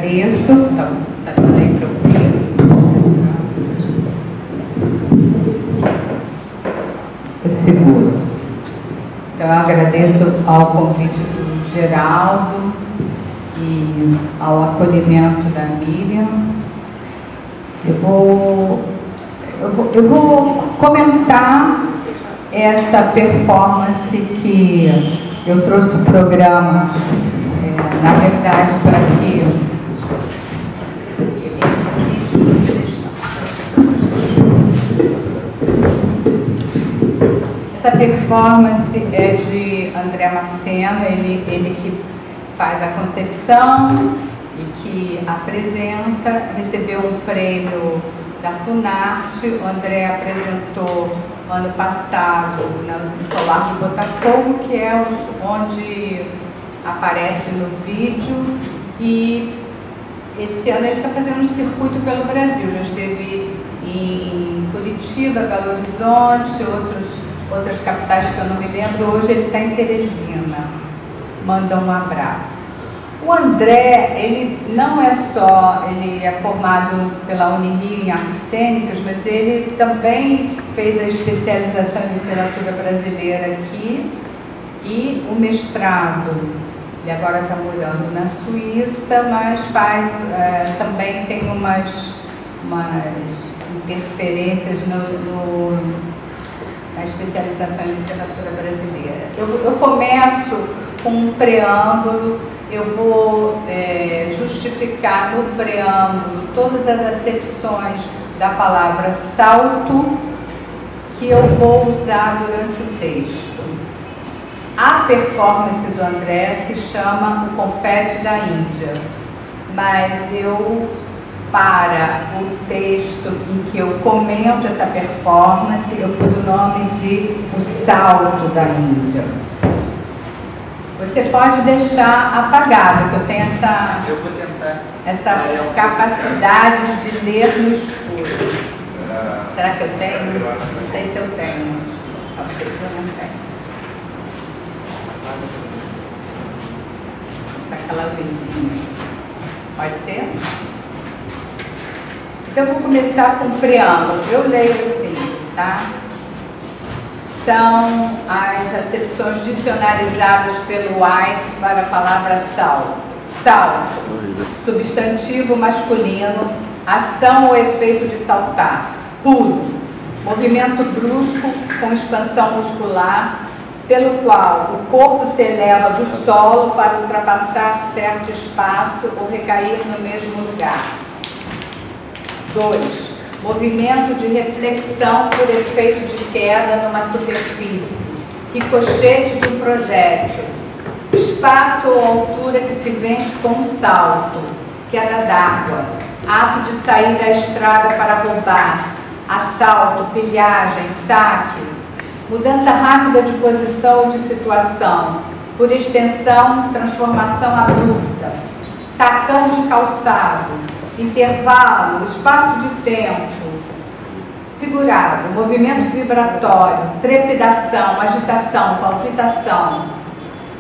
agradeço, então, também para ouvir. Eu seguro. Eu agradeço ao convite do Geraldo e ao acolhimento da Miriam. Eu vou comentar essa performance que eu trouxe o programa, na verdade, para que essa performance é de André Marceno, ele que faz a concepção e que apresenta, recebeu um prêmio da Funarte. O André apresentou ano passado no Solar de Botafogo, que é onde aparece no vídeo, e esse ano ele está fazendo um circuito pelo Brasil. Já esteve em Curitiba, Belo Horizonte, outras capitais que eu não me lembro. Hoje ele está em Teresina. Manda um abraço. O André, ele não é só, ele é formado pela Unirio em Artes Cênicas, mas ele também fez a especialização em literatura brasileira aqui e o mestrado. Ele agora está morando na Suíça, mas também tem umas interferências na especialização em literatura brasileira. Eu começo com um preâmbulo. Eu vou justificar no preâmbulo todas as acepções da palavra salto que eu vou usar durante o texto. A performance do André se chama O Confete da Índia, mas para o texto em que eu comento essa performance, eu pus o nome de O Salto da Índia. Você pode deixar apagado, porque eu tenho essa capacidade de ler no escuro. Será que eu tenho? Não sei se eu tenho. Não sei se eu não tenho. Aquela luzinha. Pode ser? Então eu vou começar com o preâmbulo. Eu leio assim, tá? São as acepções dicionarizadas pelo Weiss para a palavra salto. Salto, substantivo masculino, ação ou efeito de saltar. Pulo, movimento brusco com expansão muscular, pelo qual o corpo se eleva do solo para ultrapassar certo espaço ou recair no mesmo lugar. 2. Movimento de reflexão por efeito de queda numa superfície, ricochete de um projétil, espaço ou altura que se vence com um salto, queda d'água, ato de sair da estrada para roubar, assalto, pilhagem, saque, mudança rápida de posição ou de situação, por extensão, transformação abrupta, tacão de calçado, intervalo, espaço de tempo, figurado, movimento vibratório, trepidação, agitação, palpitação,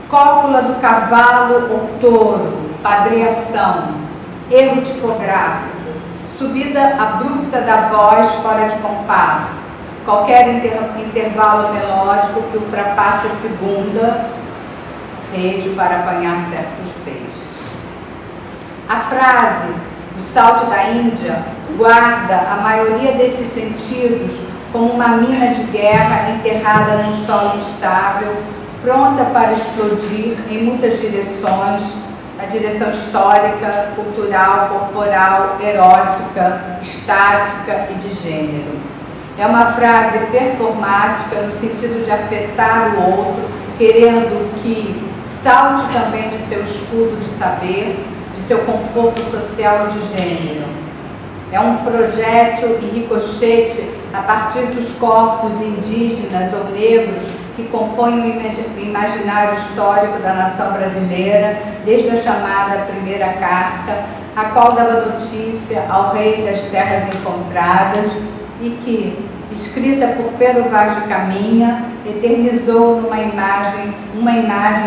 cópula do cavalo ou touro, padreação, erro tipográfico, subida abrupta da voz fora de compasso, qualquer intervalo melódico que ultrapasse a segunda, rede para apanhar certos peixes. A frase O Salto da Índia guarda a maioria desses sentidos como uma mina de guerra enterrada num solo instável, pronta para explodir em muitas direções, a direção histórica, cultural, corporal, erótica, estática e de gênero. É uma frase performática no sentido de afetar o outro, querendo que salte também de seu escudo de saber, de seu conforto social de gênero. É um projétil e ricochete a partir dos corpos indígenas ou negros que compõem o imaginário histórico da nação brasileira, desde a chamada Primeira Carta, a qual dava notícia ao rei das terras encontradas e que, escrita por Pedro Vaz de Caminha, eternizou uma imagem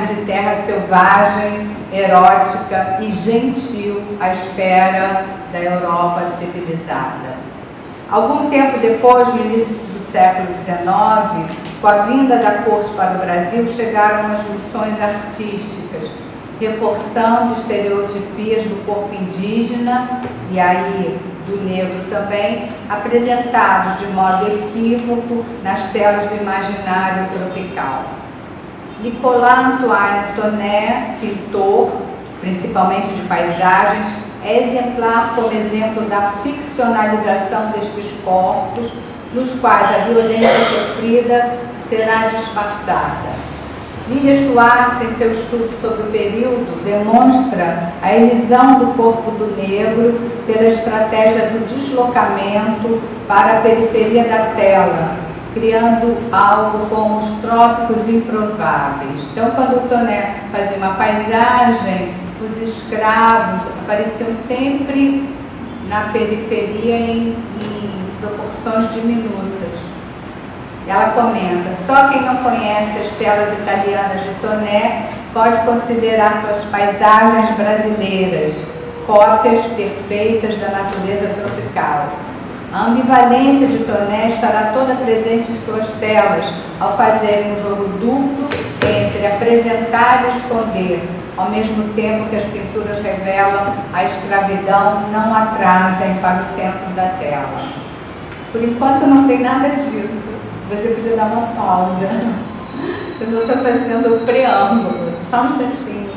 de terra selvagem, erótica e gentil à espera da Europa civilizada. Algum tempo depois, no início do século XIX, com a vinda da corte para o Brasil, chegaram as missões artísticas, reforçando estereotipias do corpo indígena, e aí do negro também, apresentados de modo equívoco nas telas do imaginário tropical. Nicolas Antoine Tonet, pintor, principalmente de paisagens, é exemplar como exemplo da ficcionalização destes corpos, nos quais a violência sofrida será disfarçada. Lilia Schwartz, em seu estudo sobre o período, demonstra a elisão do corpo do negro pela estratégia do deslocamento para a periferia da tela, criando algo como os trópicos improváveis. Então, quando o Tonet fazia uma paisagem, os escravos apareciam sempre na periferia em proporções diminutas. Ela comenta: só quem não conhece as telas italianas de Tonet pode considerar suas paisagens brasileiras, cópias perfeitas da natureza tropical. A ambivalência de Tonet estará toda presente em suas telas, ao fazerem um jogo duplo entre apresentar e esconder, ao mesmo tempo que as pinturas revelam a escravidão, não a trazem para o centro da tela. Por enquanto não tem nada disso. Você podia dar uma pausa. Eu só estou fazendo o preâmbulo. Só um instantinho.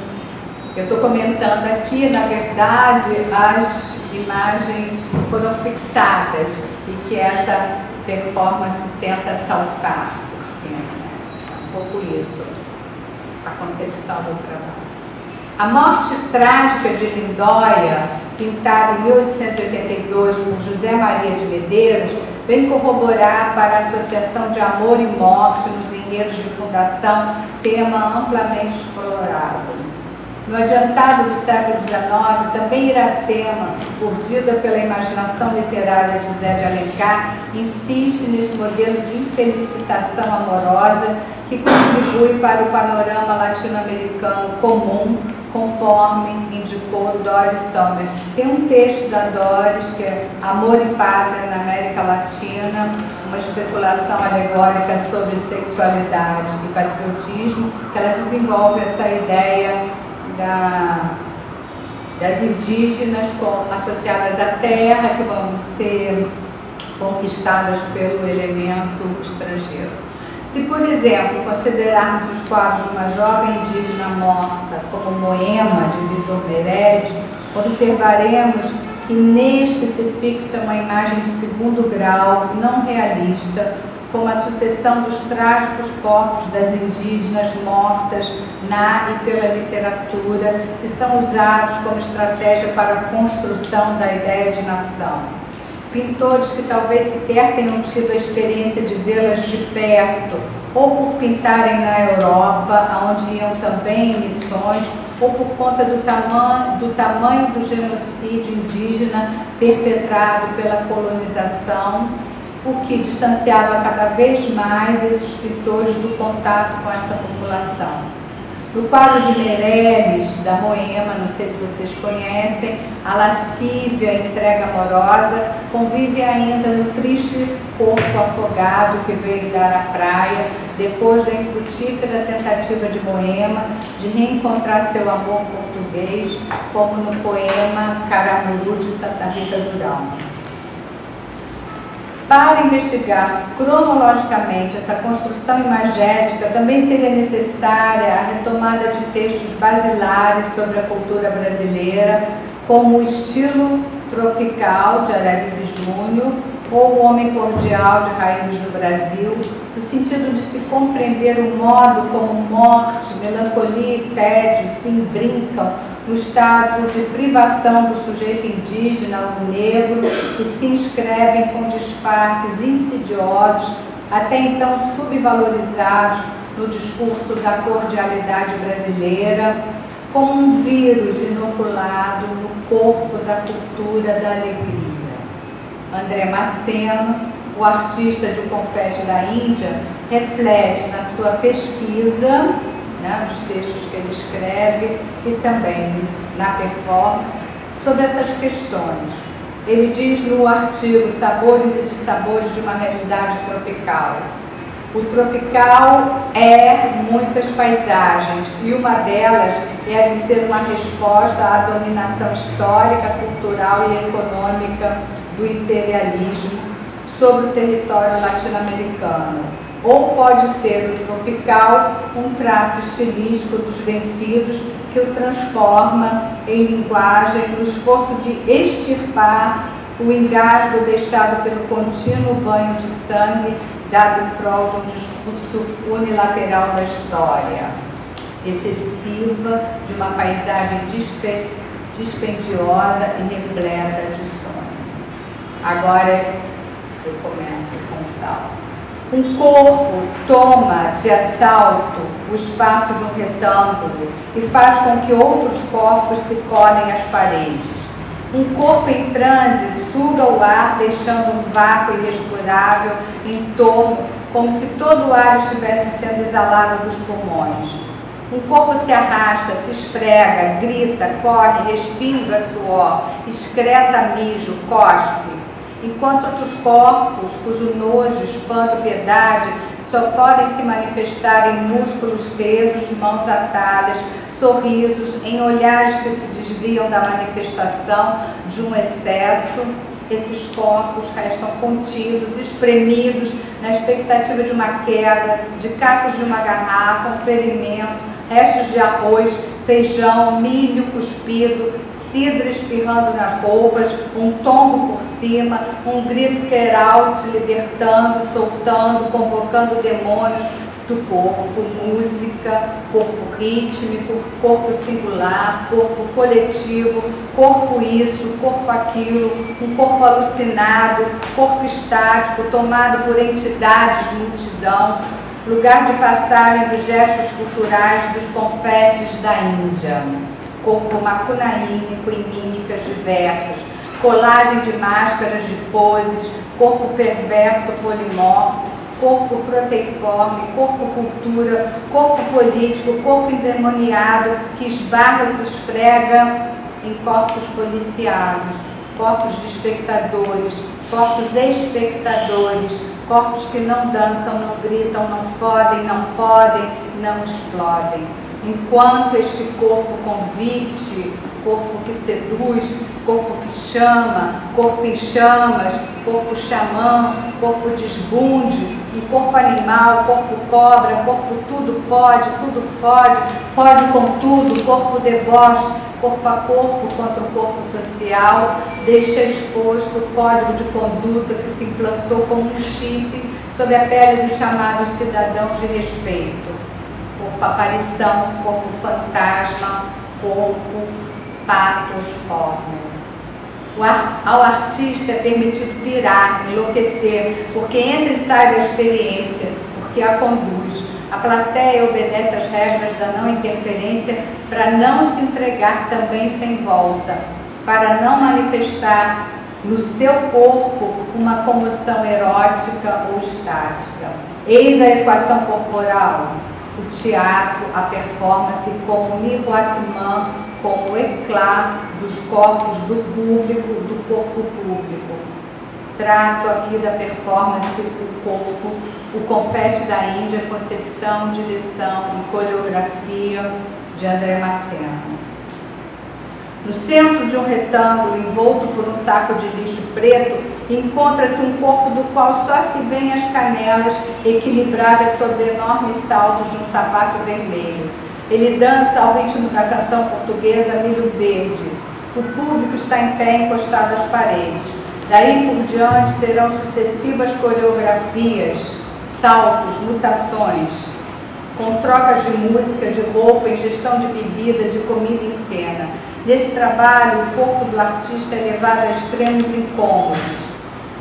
Eu estou comentando aqui, na verdade, as imagens foram fixadas e que essa performance tenta saltar por cima. Um pouco isso, a concepção do trabalho. A morte trágica de Lindóia, pintada em 1882 por José Maria de Medeiros, vem corroborar para a associação de amor e morte nos enredos de fundação, tema amplamente explorado. No adiantado do século XIX, também Iracema, urdida pela imaginação literária de José de Alencar, insiste nesse modelo de infelicitação amorosa que contribui para o panorama latino-americano comum, conforme indicou Doris Sommer. Tem um texto da Doris, que é Amor e Pátria na América Latina, uma especulação alegórica sobre sexualidade e patriotismo, que ela desenvolve essa ideia das indígenas associadas à terra, que vão ser conquistadas pelo elemento estrangeiro. Se, por exemplo, considerarmos os quadros de uma jovem indígena morta como Moema, de Vitor Meirelles, observaremos que neste se fixa uma imagem de segundo grau, não realista, como a sucessão dos trágicos corpos das indígenas mortas na e pela literatura, que são usados como estratégia para a construção da ideia de nação. Pintores que talvez sequer tenham tido a experiência de vê-las de perto, ou por pintarem na Europa, onde iam também em missões, ou por conta do tamanho do genocídio indígena perpetrado pela colonização, o que distanciava cada vez mais esses pintores do contato com essa população. No quadro de Meirelles, da Moema, não sei se vocês conhecem, a lascívia entrega amorosa convive ainda no triste corpo afogado que veio dar à praia, depois da infrutífera tentativa de Moema de reencontrar seu amor português, como no poema Caramuru de Santa Rita Durão. Para investigar cronologicamente essa construção imagética, também seria necessária a retomada de textos basilares sobre a cultura brasileira, como o Estilo Tropical, de Araripe Júnior, ou O Homem Cordial, de Raízes do Brasil, no sentido de se compreender o modo como morte, melancolia e tédio se imbrincam no estado de privação do sujeito indígena ou negro e se inscrevem com disfarces insidiosos, até então subvalorizados no discurso da cordialidade brasileira, como um vírus inoculado no corpo da cultura da alegria. André Maceno, o artista de O Confete da Índia reflete na sua pesquisa, né, nos textos que ele escreve e também na performance, sobre essas questões. Ele diz no artigo Sabores e Dissabores de uma Realidade Tropical: o tropical é muitas paisagens, e uma delas é a de ser uma resposta à dominação histórica, cultural e econômica do imperialismo sobre o território latino-americano. Ou pode ser o tropical um traço estilístico dos vencidos que o transforma em linguagem no esforço de extirpar o engasgo deixado pelo contínuo banho de sangue dado em prol de um discurso unilateral da história, excessiva, de uma paisagem dispendiosa e repleta de sonho. Agora eu começo com o salto. Um corpo toma de assalto o espaço de um retângulo e faz com que outros corpos se colhem às paredes. Um corpo em transe suga o ar, deixando um vácuo irrespirável em torno, como se todo o ar estivesse sendo exalado dos pulmões. Um corpo se arrasta, se esfrega, grita, corre, respinga suor, excreta mijo, cospe, enquanto outros corpos, cujo nojo, espanto, piedade só podem se manifestar em músculos tesos, mãos atadas, sorrisos, em olhares que se desviam da manifestação de um excesso, esses corpos restam contidos, espremidos, na expectativa de uma queda, de cacos de uma garrafa, um ferimento, restos de arroz, feijão, milho cuspido, cidra espirrando nas roupas, um tombo por cima, um grito queralt libertando, soltando, convocando demônios do corpo, música, corpo rítmico, corpo singular, corpo coletivo, corpo isso, corpo aquilo, um corpo alucinado, corpo estático, tomado por entidades, multidão, lugar de passagem dos gestos culturais dos confetes da Índia. Corpo macunaímico em mímicas diversas, colagem de máscaras de poses, corpo perverso polimorfo, corpo proteiforme, corpo cultura, corpo político, corpo endemoniado que esbarra e se esfrega em corpos policiados, corpos de espectadores, corpos espectadores, corpos que não dançam, não gritam, não fodem, não podem, não explodem. Enquanto este corpo convite, corpo que seduz, corpo que chama, corpo em chamas, corpo xamã, corpo desbunde, um corpo animal, corpo cobra, corpo tudo pode, tudo fode com tudo, corpo deboche, corpo a corpo contra o corpo social, deixa exposto o código de conduta que se implantou como um chip sob a pele dos chamados cidadãos de respeito. Corpo aparição, corpo fantasma, corpo patos forma. Ao artista é permitido pirar, enlouquecer, porque entra e sai da experiência, porque a conduz. A plateia obedece às regras da não interferência para não se entregar também sem volta, para não manifestar no seu corpo uma comoção erótica ou estática. Eis a equação corporal. O teatro, a performance como miroitement, como o eclat dos corpos do público, do corpo público. Trato aqui da performance, o corpo, o confete da Índia, concepção, direção e coreografia de André Masceno. No centro de um retângulo envolto por um saco de lixo preto, encontra-se um corpo do qual só se veem as canelas equilibradas sobre enormes saltos de um sapato vermelho. Ele dança ao ritmo da canção portuguesa Milho Verde. O público está em pé encostado às paredes. Daí por diante serão sucessivas coreografias, saltos, mutações, com trocas de música, de roupa, ingestão de bebida, de comida em cena. Nesse trabalho, o corpo do artista é levado a extremos incômodos.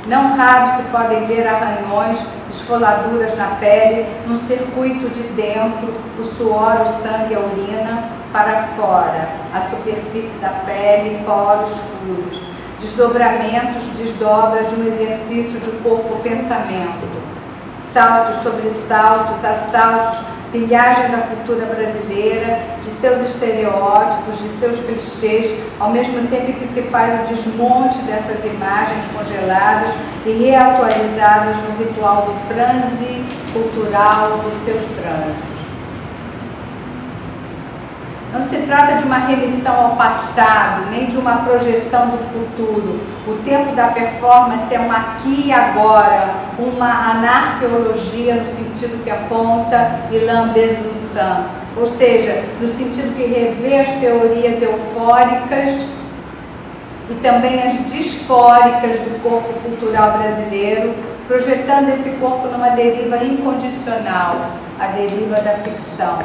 Não raro se podem ver arranhões, esfoladuras na pele, num circuito de dentro, o suor, o sangue, a urina, para fora, a superfície da pele, poros, furos. desdobramentos, desdobras de um exercício de corpo-pensamento, saltos sobre saltos, assaltos, pilhagem da cultura brasileira, de seus estereótipos, de seus clichês, ao mesmo tempo que se faz o desmonte dessas imagens congeladas e reatualizadas no ritual do transe cultural dos seus trânsitos. Não se trata de uma remissão ao passado, nem de uma projeção do futuro. O tempo da performance é um aqui e agora, uma anarqueologia no sentido que aponta Ilan Bezunsan, ou seja, no sentido que revê as teorias eufóricas e também as disfóricas do corpo cultural brasileiro, projetando esse corpo numa deriva incondicional, a deriva da ficção.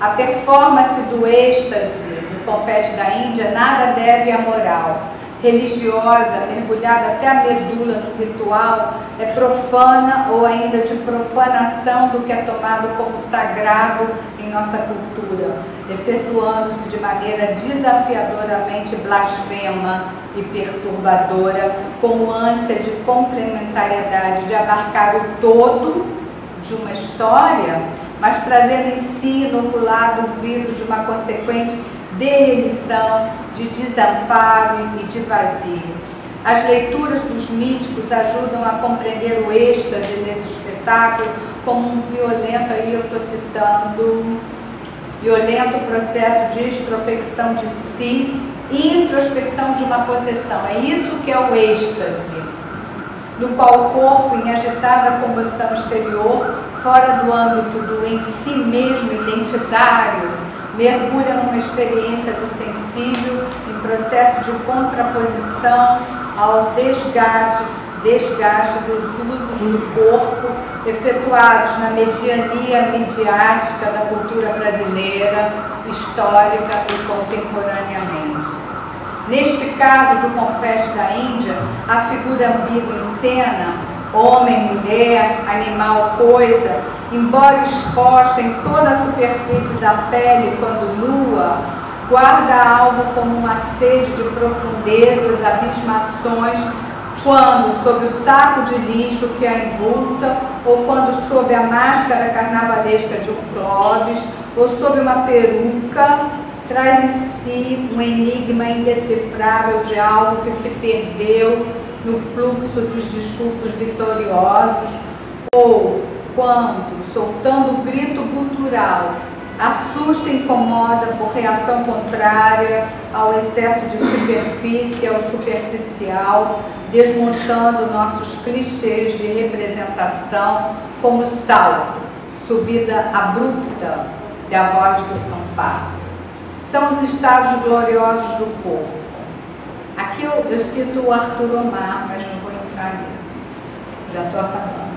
A performance do êxtase, do confete da Índia, nada deve à moral. Religiosa, mergulhada até a medula no ritual, é profana ou ainda de profanação do que é tomado como sagrado em nossa cultura, efetuando-se de maneira desafiadoramente blasfema e perturbadora, com ânsia de complementariedade, de abarcar o todo de uma história, mas trazendo em si inoculado o vírus de uma consequente derelição, de desamparo e de vazio. As leituras dos míticos ajudam a compreender o êxtase desse espetáculo como um violento, aí eu estou citando, violento processo de extrospecção de si e introspecção de uma possessão. É isso que é o êxtase, no qual o corpo, em agitada comoção exterior, fora do âmbito do em si mesmo identitário, mergulha numa experiência do sensível em processo de contraposição ao desgaste dos usos do corpo efetuados na mediania midiática da cultura brasileira, histórica e contemporaneamente. Neste caso do confete da Índia, a figura ambígua em cena, homem, mulher, animal, coisa, embora exposta em toda a superfície da pele quando nua, guarda algo como uma sede de profundezas, abismações, quando sob o saco de lixo que a envolta, ou quando sob a máscara carnavalesca de um Clóvis, ou sob uma peruca, traz em si um enigma indecifrável de algo que se perdeu no fluxo dos discursos vitoriosos, ou quando, soltando o grito gutural, assusta e incomoda por reação contrária ao excesso de superfície, ao superficial, desmontando nossos clichês de representação como salto, subida abrupta da voz do compasso. São os estados gloriosos do corpo. Aqui eu cito o Arthur Omar, mas não vou entrar nisso. Já estou acabando.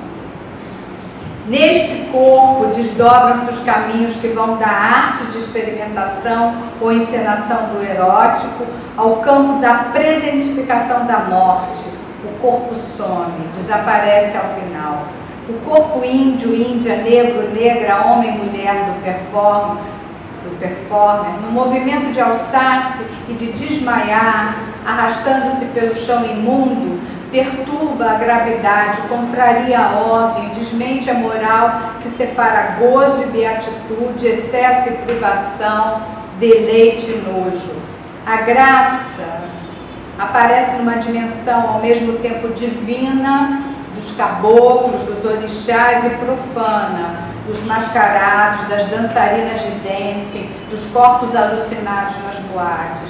Neste corpo desdobram-se os caminhos que vão da arte de experimentação ou encenação do erótico ao campo da presentificação da morte. O corpo some, desaparece ao final. O corpo índio, índia, negro, negra, homem, mulher do performer, no movimento de alçar-se e de desmaiar, arrastando-se pelo chão imundo, perturba a gravidade, contraria a ordem, desmente a moral que separa gozo e beatitude, excesso e privação, deleite e nojo. A graça aparece numa dimensão ao mesmo tempo divina dos caboclos, dos orixás e profana, dos mascarados, das dançarinas de dance, dos corpos alucinados nas boates,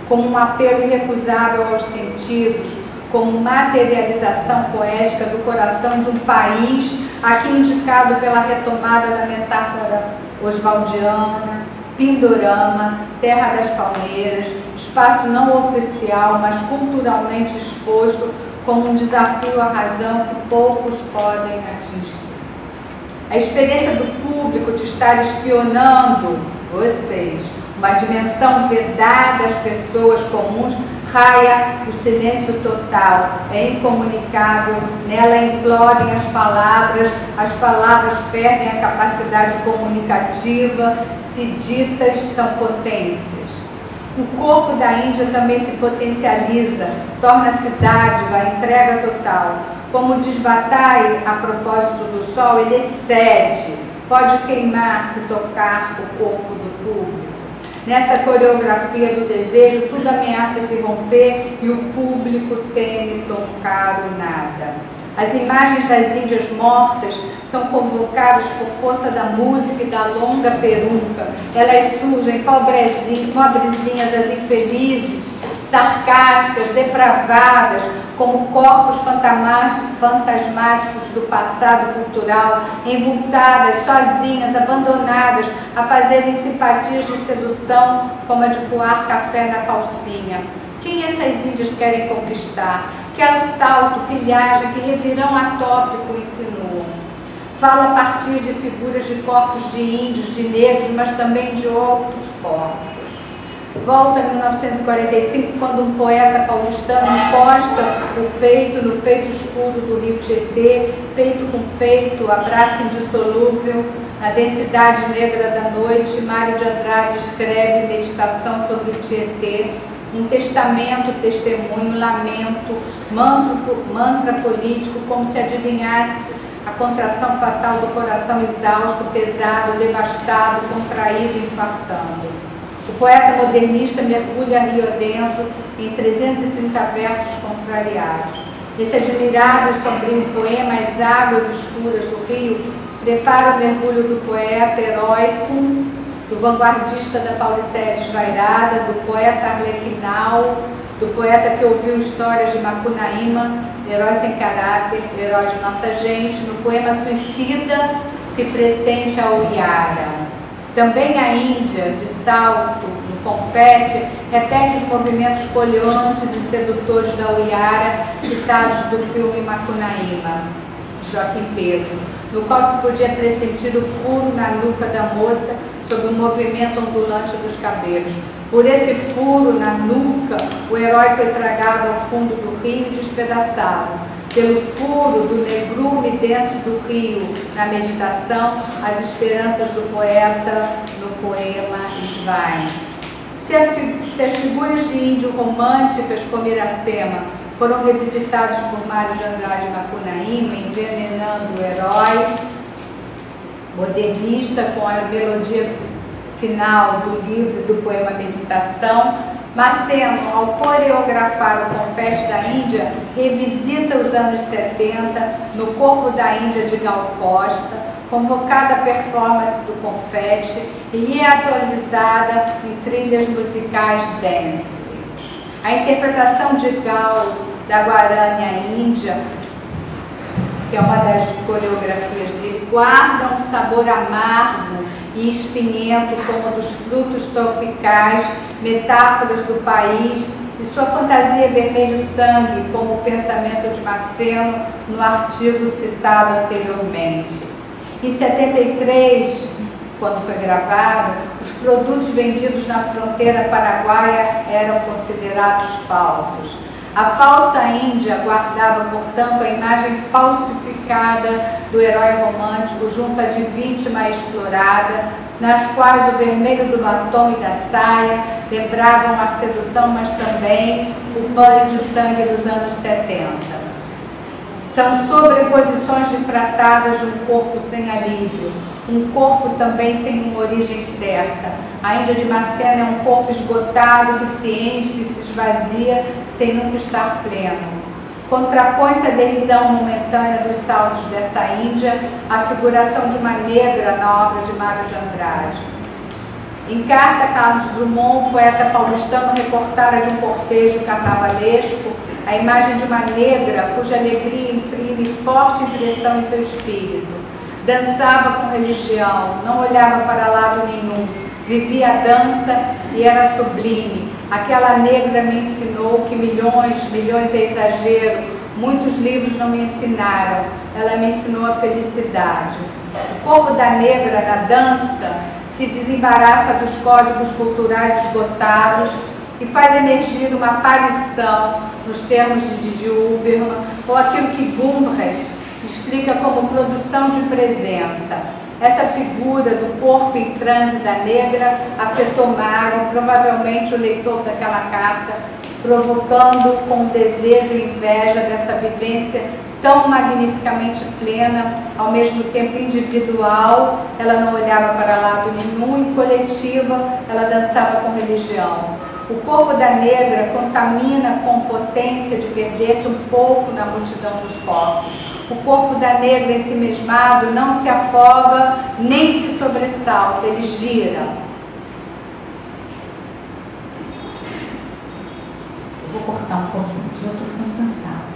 como um apelo irrecusável aos sentidos, como materialização poética do coração de um país, aqui indicado pela retomada da metáfora oswaldiana, Pindorama, terra das palmeiras, espaço não oficial, mas culturalmente exposto como um desafio à razão que poucos podem atingir. A experiência do público de estar espionando vocês, uma dimensão vedada às pessoas comuns, raia o silêncio total, é incomunicável, nela implodem as palavras perdem a capacidade comunicativa, se ditas são potências. O corpo da Índia também se potencializa, torna-se dádiva, entrega total. Como diz Bataille, a propósito do sol, ele excede, pode queimar se tocar o corpo do público. Nessa coreografia do desejo, tudo ameaça se romper e o público teme tocar o nada. As imagens das Índias mortas são convocadas por força da música e da longa peruca. Elas surgem pobrezinhas, as infelizes, sarcásticas, depravadas, como corpos fantasmáticos do passado cultural, envoltadas, sozinhas, abandonadas, a fazerem simpatias de sedução, como a de coar café na calcinha. Quem essas índias querem conquistar? Quer o salto, pilhagem, que revirão atópico insinuam. Falo a partir de figuras de corpos de índios, de negros, mas também de outros corpos. Volta a 1945, quando um poeta paulistano encosta o peito no peito escuro do rio Tietê, peito com peito, abraço indissolúvel, na densidade negra da noite, Mário de Andrade escreve Meditação sobre o Tietê, um testamento, testemunho, lamento, mantra político, como se adivinhasse a contração fatal do coração exausto, pesado, devastado, contraído, infartando. O poeta modernista mergulha rio adentro em 330 versos contrariados. Esse admirável e sombrio poema, As Águas Escuras do Rio, prepara o mergulho do poeta heróico, do vanguardista da Paulicéia desvairada, do poeta arlequinal, do poeta que ouviu histórias de Macunaíma, herói sem caráter, herói de nossa gente. No poema Suicida se pressente a Uiara. Também a Índia, de salto, no confete, repete os movimentos coleantes e sedutores da Uiara, citados do filme Macunaíma, de Joaquim Pedro, no qual se podia pressentir o furo na nuca da moça sob o movimento ondulante dos cabelos. Por esse furo na nuca, o herói foi tragado ao fundo do rio e despedaçado. Pelo furo do negrume denso do rio, na meditação, as esperanças do poeta no poema esvaem. Se as figuras de índio românticas como Iracema foram revisitadas por Mário de Andrade Macunaíma, envenenando o herói modernista com a melodia final do livro do poema Meditação, Maceno, ao coreografar o confete da Índia, revisita os anos 70 no corpo da Índia de Gal Costa, convocada a performance do confete e reatualizada em trilhas musicais dance. A interpretação de Gal da Guarânia Índia, que é uma das coreografias dele, guarda um sabor amargo e espinhento como dos frutos tropicais, metáforas do país, e sua fantasia vermelho-sangue como o pensamento de Maceno no artigo citado anteriormente. Em 73, quando foi gravado, os produtos vendidos na fronteira paraguaia eram considerados falsos. A falsa Índia guardava, portanto, a imagem falsificada do herói romântico junto à de vítima explorada, nas quais o vermelho do batom e da saia lembravam a sedução, mas também o banho de sangue dos anos 70. São sobreposições difratadas de um corpo sem alívio, um corpo também sem uma origem certa. A Índia de Maceno é um corpo esgotado que se enche e se esvazia sem nunca estar pleno. Contrapõe-se a derisão momentânea dos saltos dessa Índia à figuração de uma negra na obra de Mário de Andrade. Em carta a Carlos Drummond, o poeta paulistano reportara de um cortejo carnavalesco a imagem de uma negra cuja alegria imprime forte impressão em seu espírito. Dançava com religião, não olhava para lado nenhum, vivia a dança e era sublime. Aquela negra me ensinou que milhões é exagero, muitos livros não me ensinaram, ela me ensinou a felicidade. O corpo da negra na dança se desembaraça dos códigos culturais esgotados e faz emergir uma aparição, nos termos de Didi Huberman, ou aquilo que Gumbrand explica como produção de presença. Essa figura do corpo em transe da negra afetou Mário, provavelmente o leitor daquela carta, provocando com desejo e inveja dessa vivência tão magnificamente plena, ao mesmo tempo individual. Ela não olhava para lado nenhum, e coletiva, ela dançava com religião. O corpo da negra contamina com potência de perder-se um pouco na multidão dos corpos. O corpo da negra ensimesmado não se afoga nem se sobressalta, ele gira. Eu vou cortar um pouquinho, já estou ficando cansada.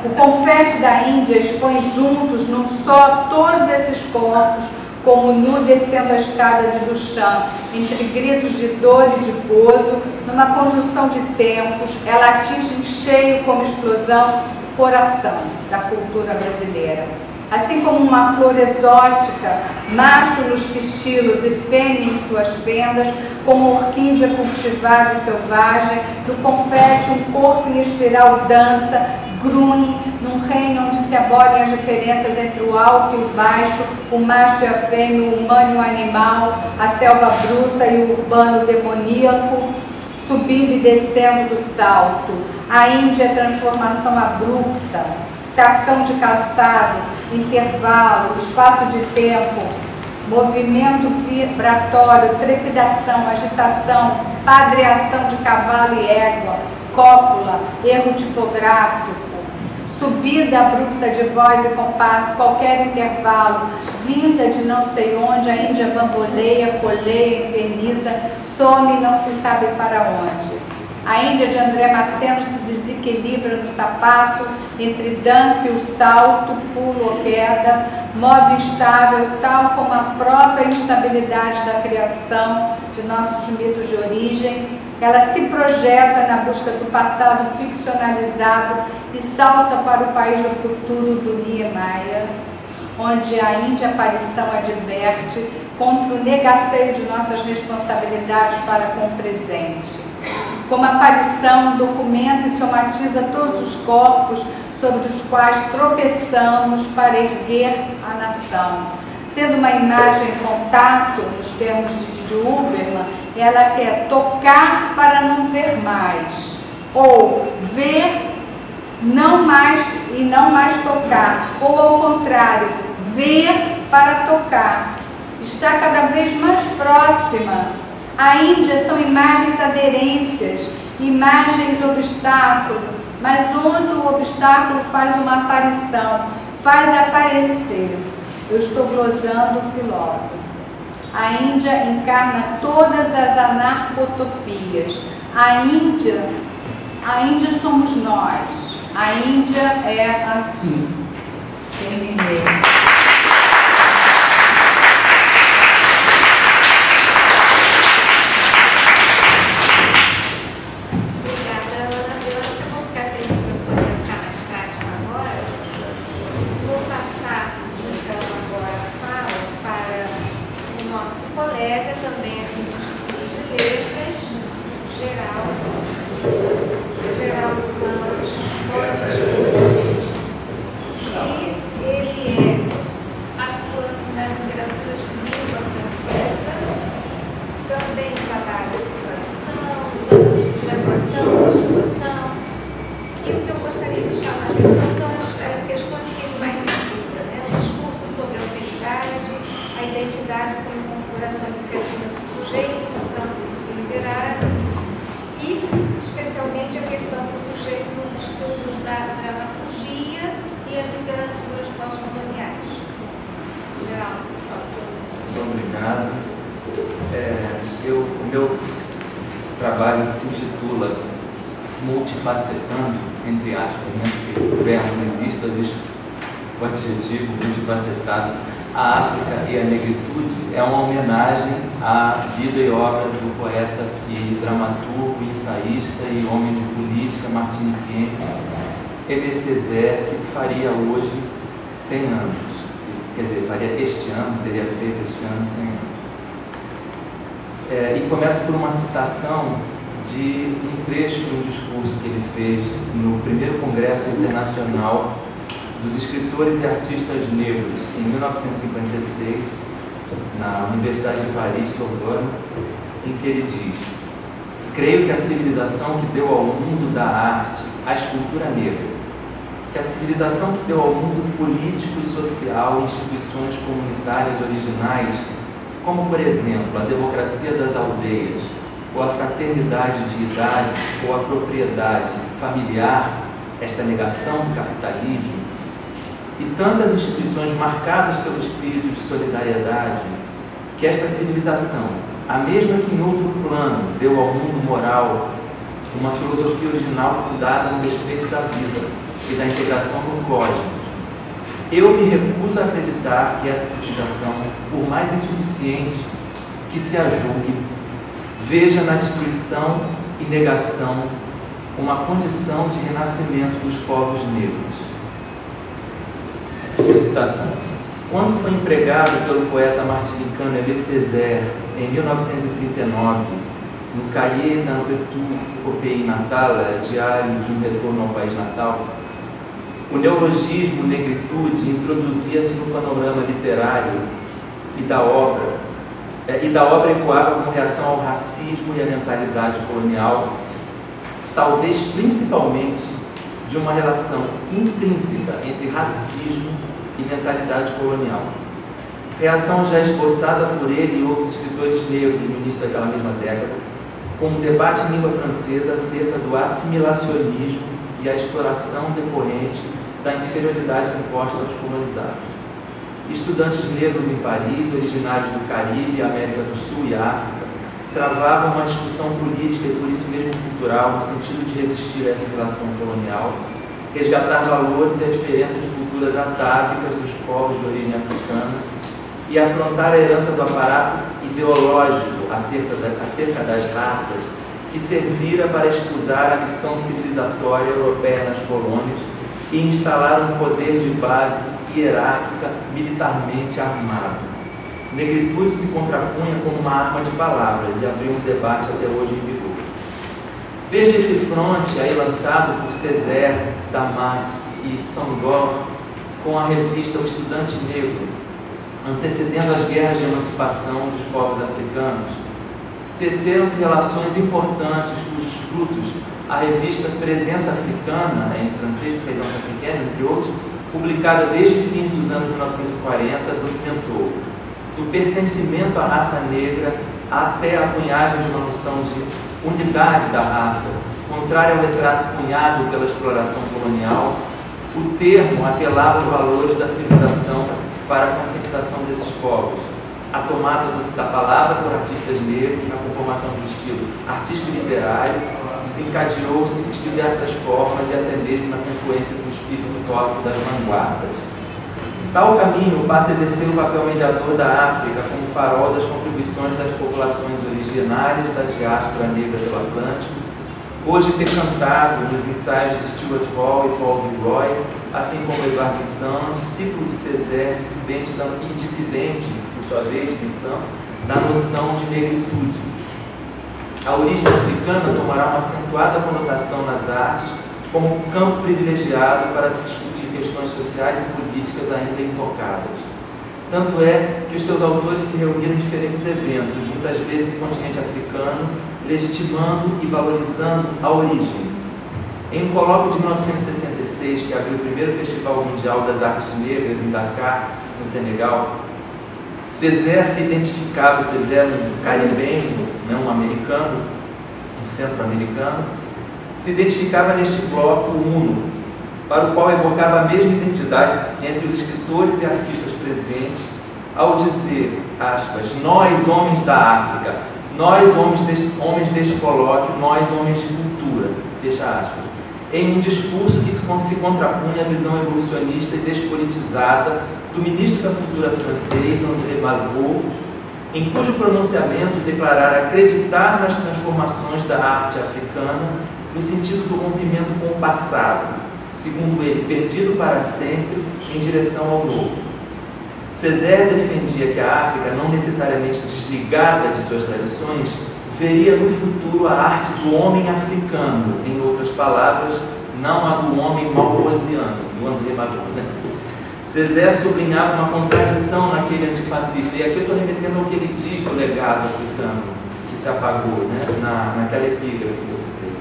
O confete da Índia expõe juntos num só todos esses corpos, como nu descendo a escada de Duchamp, entre gritos de dor e de gozo, numa conjunção de tempos, ela atinge em cheio como explosão o coração da cultura brasileira. Assim como uma flor exótica, macho nos pistilos e fêmea em suas fendas, como orquídea cultivada e selvagem, no confete um corpo em espiral dança, grunhe, num reino onde se abolem as diferenças entre o alto e o baixo, o macho e a fêmea, o humano e o animal, a selva bruta e o urbano demoníaco, subindo e descendo do salto. A Índia é transformação abrupta, tacão de calçado, intervalo, espaço de tempo, movimento vibratório, trepidação, agitação, padreação de cavalo e égua, cópula, erro tipográfico, subida abrupta de voz e compasso, qualquer intervalo, vinda de não sei onde, a Índia bamboleia, coleia, inferniza, some e não se sabe para onde. A Índia de André Maceno se desequilibra no sapato, entre dança e o salto, pulo ou queda, modo instável, tal como a própria instabilidade da criação de nossos mitos de origem. Ela se projeta na busca do passado ficcionalizado e salta para o país do futuro do Niemeyer, onde a Índia aparição adverte contra o negaceio de nossas responsabilidades para com o presente. Como aparição, documenta e somatiza todos os corpos sobre os quais tropeçamos para erguer a nação. Sendo uma imagem em contato, nos termos de Huberman, ela quer tocar para não ver mais, ou ver não mais e não mais tocar, ou ao contrário, ver para tocar. Está cada vez mais próxima. A Índia são imagens aderências, imagens obstáculo, mas onde o obstáculo faz uma aparição, faz aparecer. Eu estou glosando o filósofo. A Índia encarna todas as anarcotopias. A Índia somos nós. A Índia é aqui. Terminei. O meu trabalho se intitula Multifacetando, entre aspas, né? Porque o verbo não existe, só existe o adjetivo multifacetado. A África e a Negritude é uma homenagem à vida e obra do poeta e dramaturgo, ensaísta e homem de política martiniquense Aimé Césaire, que faria hoje 100 anos. Quer dizer, faria este ano, teria feito este ano 100 anos. E começa por uma citação de um trecho de um discurso que ele fez no primeiro Congresso Internacional dos escritores e artistas negros em 1956, na Universidade de Paris, Sorbonne, em que ele diz: creio que a civilização que deu ao mundo da arte a escultura negra, que a civilização que deu ao mundo político e social instituições comunitárias originais, como, por exemplo, a democracia das aldeias, ou a fraternidade de idade, ou a propriedade familiar, esta negação do capitalismo, e tantas instituições marcadas pelo espírito de solidariedade, que esta civilização, a mesma que em outro plano deu ao mundo moral uma filosofia original fundada no respeito da vida e da integração no cosmos, eu me recuso a acreditar que essa civilização, por mais insuficiente que se a julgue, veja na destruição e negação uma condição de renascimento dos povos negros. Citação. Quando foi empregado pelo poeta martinicano Aimé Césaire, em 1939, no Cahiers d'un retour au pays natal, diário de um retorno ao país natal, o neologismo negritude introduzia-se no panorama literário e da obra ecoava como reação ao racismo e à mentalidade colonial, talvez principalmente de uma relação intrínseca entre racismo e mentalidade colonial. Reação já esboçada por ele e outros escritores negros no início daquela mesma década, com um debate em língua francesa acerca do assimilacionismo e a exploração decorrente da inferioridade imposta aos colonizados. Estudantes negros em Paris, originários do Caribe, América do Sul e África, travavam uma discussão política e por isso mesmo cultural no sentido de resistir a essa relação colonial, resgatar valores e a diferença de culturas atávicas dos povos de origem africana e afrontar a herança do aparato ideológico acerca das raças que servira para escusar a missão civilizatória europeia nas colônias e instalar um poder de base hierárquica militarmente armado. Negritude se contrapunha como uma arma de palavras e abriu um debate até hoje em vigor. Desde esse fronte aí lançado por Césaire, Damas e Senghor, com a revista O Estudante Negro, antecedendo as guerras de emancipação dos povos africanos, teceram-se relações importantes cujos frutos a revista Presença Africana, em francês Presença Africaine, entre outros, publicada desde fins dos anos 1940, documentou do pertencimento à raça negra até a cunhagem de uma noção de unidade da raça, contrária ao retrato cunhado pela exploração colonial. O termo apelava aos valores da civilização para a conscientização desses povos. A tomada da palavra por artistas negros na conformação do estilo artístico-literário desencadeou-se de diversas formas e até mesmo na confluência do espírito utópico das vanguardas. Tal caminho passa a exercer o papel mediador da África como farol das contribuições das populações originárias da diáspora negra pelo Atlântico, hoje decantado nos ensaios de Stuart Hall e Paul Gilroy, assim como Edouard Glissant, discípulo de Césaire e dissidente, por sua vez, de Glissant, da noção de negritude. A origem africana tomará uma acentuada conotação nas artes como um campo privilegiado para se discutir questões sociais e políticas ainda intocadas. Tanto é que os seus autores se reuniram em diferentes eventos, muitas vezes no continente africano, legitimando e valorizando a origem. Em um colóquio de 1966, que abriu o primeiro Festival Mundial das Artes Negras em Dakar, no Senegal, Césaire se identificava, Césaire um caribenho, um americano, um centro-americano, se identificava neste bloco uno, para o qual evocava a mesma identidade entre os escritores e artistas presentes, ao dizer, aspas, nós, homens da África, nós, homens deste colóquio, nós, homens de cultura, fecha aspas, em um discurso que se contrapunha à visão evolucionista e despolitizada do ministro da Cultura francês, André Malraux, em cujo pronunciamento declarara acreditar nas transformações da arte africana no sentido do rompimento com o passado, segundo ele, perdido para sempre, em direção ao novo. Césaire defendia que a África, não necessariamente desligada de suas tradições, veria no futuro a arte do homem africano, em outras palavras, não a do homem malrosiano, do André Malraux, né? Césaire sublinhava uma contradição naquele antifascista, e aqui eu estou remetendo ao que ele diz do legado africano, que se apagou, né? Naquela epígrafe que eu citei.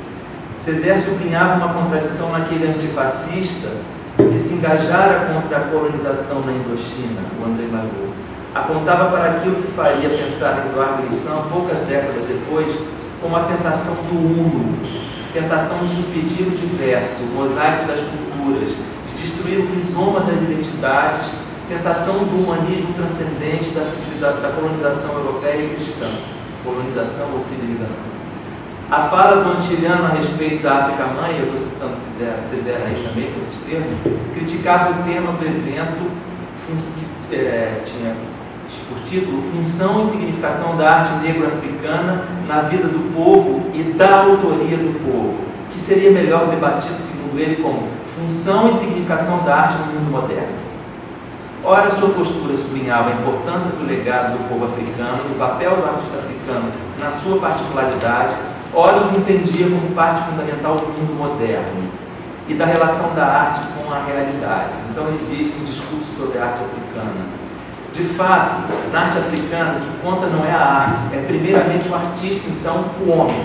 Césaire sublinhava uma contradição naquele antifascista que se engajara contra a colonização na Indochina, o André Malraux. Apontava para aquilo que faria pensar em Eduardo Glissant, poucas décadas depois, como a tentação do uno, tentação de impedir o diverso, o mosaico das culturas, de destruir o rizoma das identidades, tentação do humanismo transcendente da colonização europeia e cristã, colonização ou civilização. A fala do Antiliano a respeito da África-mãe, eu estou citando Césaire aí também com esses termos, criticava o tema do evento, que tinha por título Função e Significação da Arte Negro-Africana na Vida do Povo e da Autoria do Povo, que seria melhor debatido, segundo ele, como Função e Significação da Arte no Mundo Moderno. Ora, sua postura sublinhava a importância do legado do povo africano, do papel do artista africano na sua particularidade, ora os entendia como parte fundamental do mundo moderno e da relação da arte com a realidade. Então ele diz no discurso sobre a arte africana: de fato, na arte africana, o que conta não é a arte, é primeiramente o artista, então o homem.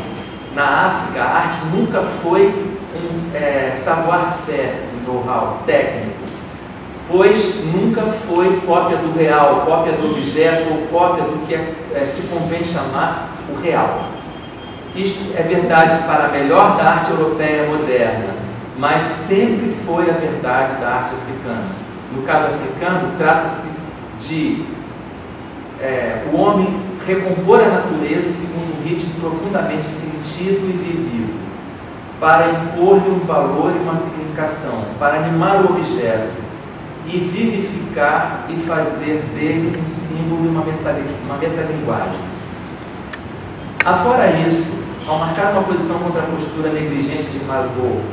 Na África, a arte nunca foi um savoir-faire, um know-how técnico, pois nunca foi cópia do real, cópia do objeto ou cópia do que se convém chamar o real. Isto é verdade para a melhor da arte europeia moderna, mas sempre foi a verdade da arte africana. No caso africano, trata-se de o homem recompor a natureza segundo um ritmo profundamente sentido e vivido, para impor-lhe um valor e uma significação, para animar o objeto e vivificar e fazer dele um símbolo e uma metalinguagem. Afora isso, ao marcar uma posição contra a postura negligente de Malraux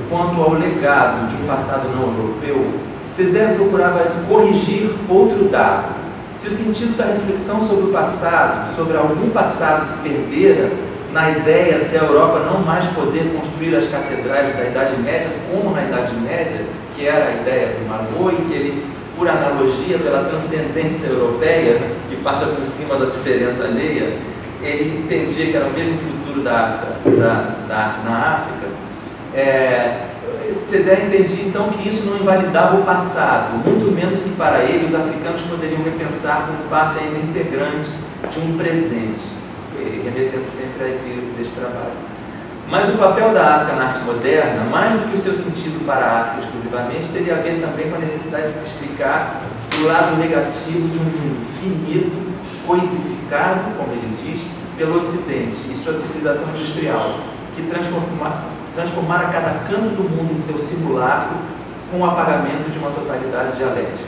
quanto ao legado de um passado não europeu, Césaire procurava corrigir outro dado. Se o sentido da reflexão sobre o passado, sobre algum passado se perdera na ideia de a Europa não mais poder construir as catedrais da Idade Média, como na Idade Média, que era a ideia do Malraux, e que ele, por analogia, pela transcendência europeia, que passa por cima da diferença alheia, ele entendia que era o mesmo futuro da arte na África. Césaire entendia então que isso não invalidava o passado, muito menos que para ele os africanos poderiam repensar como parte ainda integrante de um presente, remetendo sempre à epígrafe deste trabalho. Mas o papel da África na arte moderna, mais do que o seu sentido para a África exclusivamente, teria a ver também com a necessidade de se explicar o lado negativo de um mundo finito, coisificado, como ele diz, pelo Ocidente e sua civilização industrial, que transformara cada canto do mundo em seu simulacro com o apagamento de uma totalidade dialética.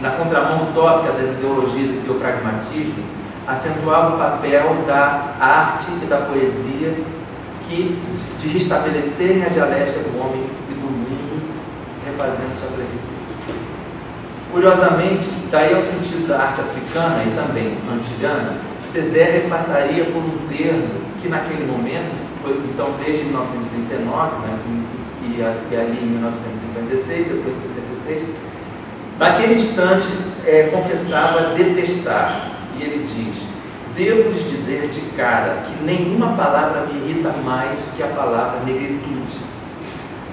Na contramão utópica das ideologias e seu pragmatismo, acentuava o papel da arte e da poesia de restabelecerem a dialética do homem e do mundo, refazendo sua plenitude. Curiosamente, daí ao sentido da arte africana e também antiliana, Césaire passaria por um termo que naquele momento, então desde 1939, né, e ali em 1956, depois em 66, naquele instante confessava detestar, e ele diz: devo-lhes dizer de cara que nenhuma palavra me irrita mais que a palavra negritude.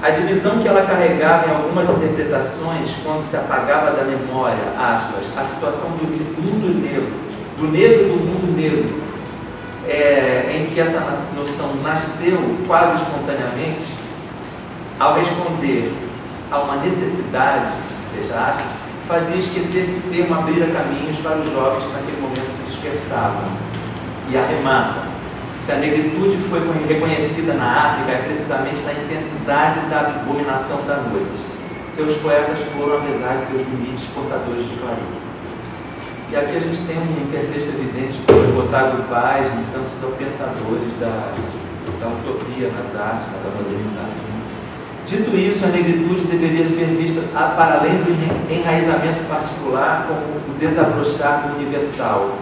A divisão que ela carregava em algumas interpretações, quando se apagava da memória, aspas, a situação do mundo negro, do negro e do mundo negro, em que essa noção nasceu quase espontaneamente, ao responder a uma necessidade, fecha aspas, fazia esquecer que o termo abrira caminhos para os jovens que naquele momento se dispersavam. E arremata: se a negritude foi reconhecida na África, é precisamente na intensidade da abominação da noite. Seus poetas foram, apesar de seus limites, portadores de clareza. E aqui a gente tem um intertexto evidente de Otávio Paz e tantos pensadores da utopia nas artes, da modernidade. Dito isso, a negritude deveria ser vista, para além do enraizamento particular, como o desabrochar do universal,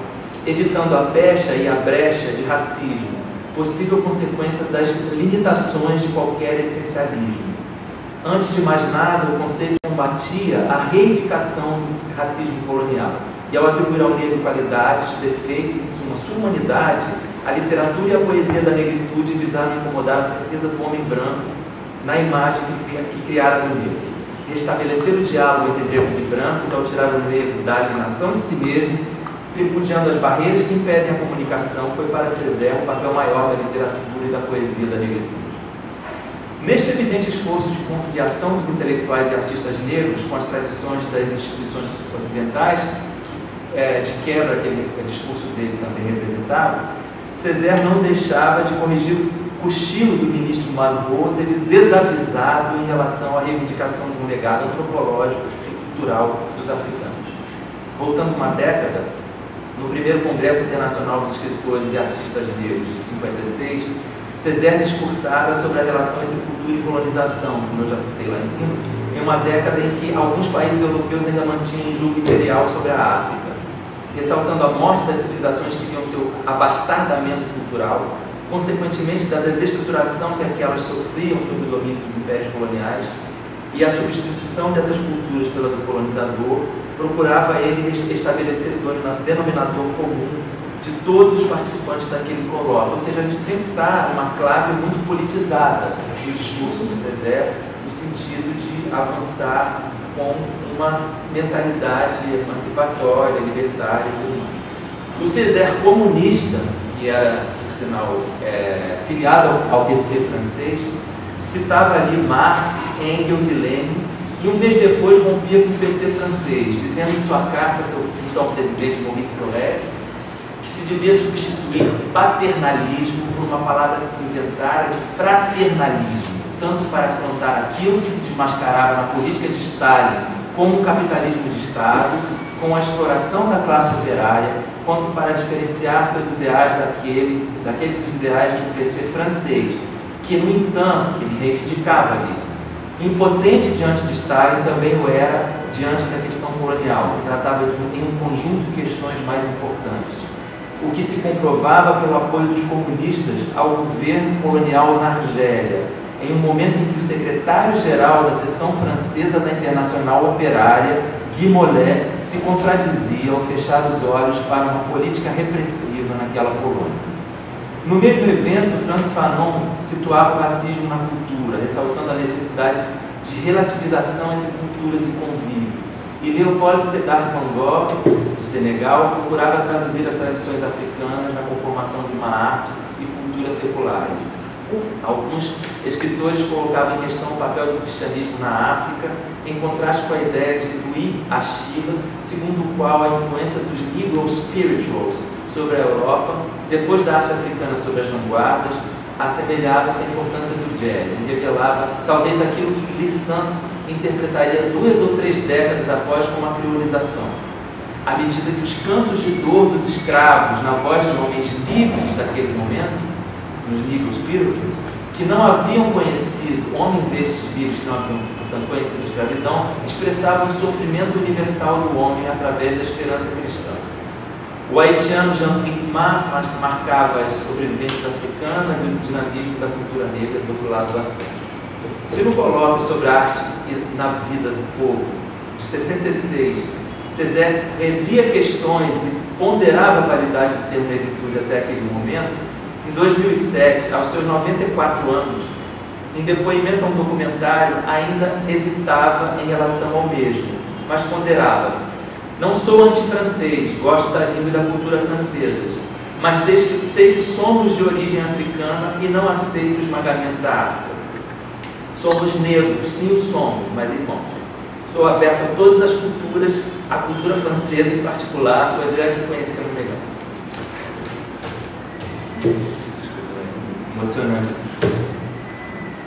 evitando a pecha e a brecha de racismo, possível consequência das limitações de qualquer essencialismo. Antes de mais nada, o conceito combatia a reificação do racismo colonial. E ao atribuir ao negro qualidades, defeitos, em sua humanidade, a literatura e a poesia da negritude visaram incomodar a certeza do homem branco na imagem que criara do negro. Restabelecer o diálogo entre negros e brancos ao tirar o negro da alienação de si mesmo, tripudiando as barreiras que impedem a comunicação, foi para Césaire o papel maior da literatura e da poesia da negritude. Neste evidente esforço de conciliação dos intelectuais e artistas negros com as tradições das instituições ocidentais, de quebra aquele discurso dele também representava, Césaire não deixava de corrigir o cochilo do ministro Malraux, desavisado em relação à reivindicação de um legado antropológico e cultural dos africanos. Voltando uma década, no primeiro Congresso Internacional dos Escritores e Artistas Negros de 56, Césaire discursava sobre a relação entre cultura e colonização, como eu já citei lá em cima, em uma década em que alguns países europeus ainda mantinham um jugo imperial sobre a África, ressaltando a morte das civilizações que viam seu abastardamento cultural, consequentemente da desestruturação que aquelas sofriam sob o domínio dos impérios coloniais, e a substituição dessas culturas pela do colonizador, procurava ele estabelecer o denominador comum de todos os participantes daquele colóquio. Ou seja, a gente tem que dar uma clave muito politizada no discurso do Césaire, no sentido de avançar com uma mentalidade emancipatória, libertária e tudo mais. O Césaire comunista, que era, por sinal, filiado ao PC francês, citava ali Marx, Engels e Lenin, e um mês depois rompia com o PC francês, dizendo em sua carta ao seu então presidente Maurice Thorez que se devia substituir paternalismo por uma palavra inventada de fraternalismo, tanto para afrontar aquilo que se desmascarava na política de Stalin como o capitalismo de Estado, com a exploração da classe operária, quanto para diferenciar seus ideais daqueles dos ideais de um PC francês, que, no entanto, que ele reivindicava ali, impotente diante de Stalin, também o era diante da questão colonial, que tratava de um conjunto de questões mais importantes, o que se comprovava pelo apoio dos comunistas ao governo colonial na Argélia, em um momento em que o secretário-geral da seção francesa da Internacional Operária, Guy Mollet, se contradizia ao fechar os olhos para uma política repressiva naquela colônia. No mesmo evento, Frantz Fanon situava o racismo na cultura, ressaltando a necessidade de relativização entre culturas e convívio. E Léopold Sédar Senghor, do Senegal, procurava traduzir as tradições africanas na conformação de uma arte e cultura seculares. Alguns escritores colocavam em questão o papel do cristianismo na África, em contraste com a ideia de Louis Achille, segundo o qual a influência dos Negro Spirituals sobre a Europa, depois da arte africana sobre as vanguardas, assemelhava-se à importância do jazz e revelava talvez aquilo que Glissant interpretaria 2 ou 3 décadas após como a criolização. À medida que os cantos de dor dos escravos, na voz de homens livres daquele momento, nos Negro Spirituals, que não haviam conhecido, homens estes livres que não haviam, portanto, conhecido a escravidão, expressavam o sofrimento universal do homem através da esperança cristã. O haitiano Jean Christmas marcava as sobrevivências africanas e o dinamismo da cultura negra do outro lado do Atlântico. Se no colóquio sobre a arte e na vida do povo, de 66, Césaire revia questões e ponderava a validade do termo negritude até aquele momento, em 2007, aos seus 94 anos, em depoimento a um documentário, ainda hesitava em relação ao mesmo, mas ponderava: não sou antifrancês, gosto da língua e da cultura francesas, mas sei que somos de origem africana e não aceito o esmagamento da África. Somos negros, sim o somos, mas irmãos. Sou aberto a todas as culturas, a cultura francesa em particular, pois é a que conhecemos melhor. Emocionante essa coisa.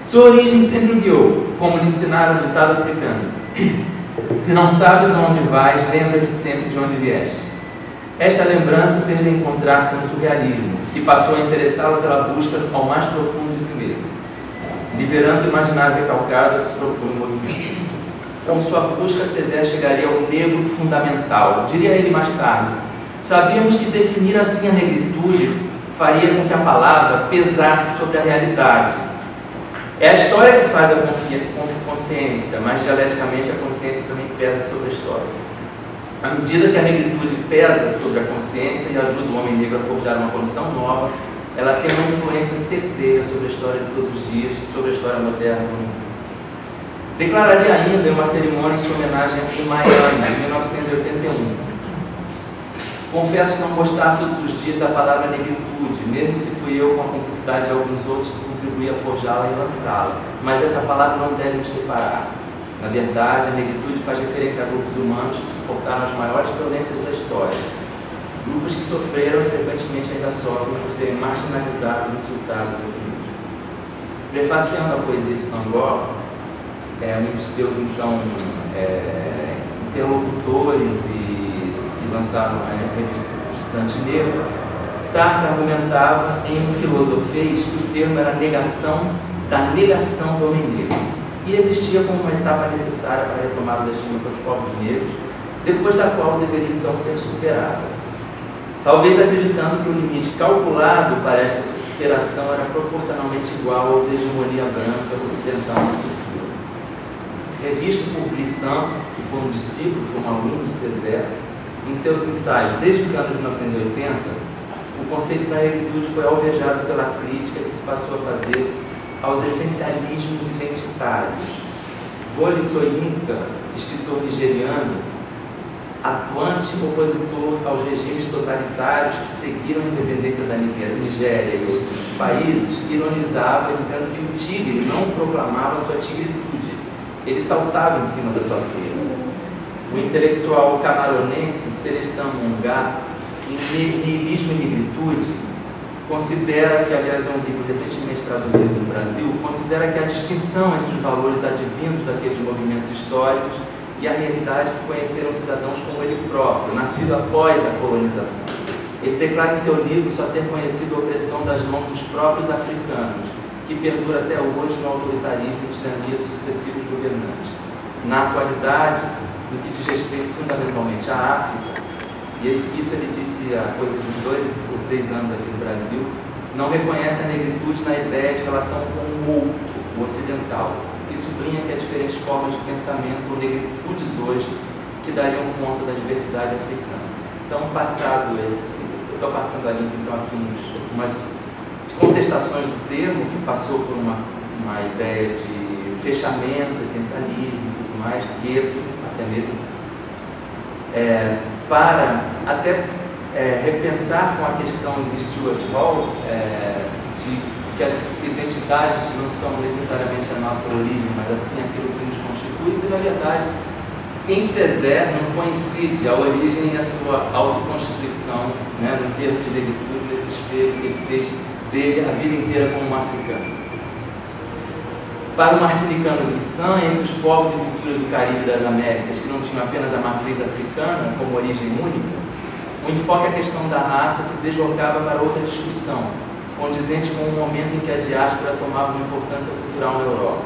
Sua origem sempre o guiou, como lhe ensinaram o ditado africano: se não sabes aonde vais, lembra-te sempre de onde vieste. Esta lembrança fez encontrar-se no surrealismo, que passou a interessá-lo pela busca ao mais profundo de si mesmo, liberando o imaginário recalcado que se propõe o movimento. Com sua busca, Césaire chegaria ao negro fundamental. Diria ele mais tarde: sabíamos que definir assim a negritude faria com que a palavra pesasse sobre a realidade. É a história que faz a consciência, mas dialeticamente a consciência também pesa sobre a história. À medida que a negritude pesa sobre a consciência e ajuda o homem negro a forjar uma condição nova, ela tem uma influência certeira sobre a história de todos os dias, sobre a história moderna do mundo. Declararia ainda em uma cerimônia em sua homenagem em Miami, em 1981. Confesso não gostar todos os dias da palavra negritude, mesmo se fui eu, com a cumplicidade de alguns outros, que contribuí a forjá-la e lançá-la. Mas essa palavra não deve nos separar. Na verdade, a negritude faz referência a grupos humanos que suportaram as maiores violências da história. Grupos que sofreram e frequentemente ainda sofrem por serem marginalizados, insultados e oprimidos. Prefaciando a poesia de Senghor, um dos seus, então, interlocutores que lançaram a revista Estudante Negro, Sartre argumentava em um filosofês que o termo era negação da negação do homem negro e existia como uma etapa necessária para retomar o destino para os povos negros, depois da qual deveria então ser superada. Talvez acreditando que o limite calculado para esta superação era proporcionalmente igual ao da hegemonia branca ocidental. Revisto por Brisson, que foi um discípulo, foi um aluno de Césaire, em seus ensaios desde os anos 1980, o conceito da negritude foi alvejado pela crítica que se passou a fazer aos essencialismos identitários. Wole Soyinka, escritor nigeriano, atuante opositor aos regimes totalitários que seguiram a independência da Nigéria e outros países, ironizava dizendo que o tigre não proclamava sua tigritude, ele saltava em cima da sua presa. O intelectual camaronense Celestin Mongá, em Nihilismo e Negritude, considera que, aliás, é um livro recentemente traduzido no Brasil, considera que a distinção entre os valores advindos daqueles movimentos históricos e a realidade que conheceram cidadãos como ele próprio, nascido após a colonização. Ele declara em seu livro só ter conhecido a opressão das mãos dos próprios africanos, que perdura até hoje no autoritarismo e tirania dos sucessivos governantes. Na atualidade, no que diz respeito fundamentalmente à África, e isso ele disse há coisa de 2 ou 3 anos aqui no Brasil, não reconhece a negritude na ideia de relação com o outro, o ocidental, e sublinha que há diferentes formas de pensamento ou negritudes hoje que dariam conta da diversidade africana. Então, passado esse, eu estou passando a limpo então aqui umas contestações do termo, que passou por uma ideia de fechamento, essencialismo e tudo mais, gueto, até mesmo, para até repensar com a questão de Stuart Hall, de que as identidades não são necessariamente a nossa origem, mas assim aquilo que nos constitui. Isso, na verdade, em Césaire não coincide a origem e a sua autoconstituição, né, no termo de negritude, nesse espelho que ele fez dele a vida inteira como um africano. Para o martinicano Brisson, entre os povos e culturas do Caribe e das Américas, que não tinham apenas a matriz africana como origem única, o enfoque à questão da raça se deslocava para outra discussão, condizente com o momento em que a diáspora tomava uma importância cultural na Europa.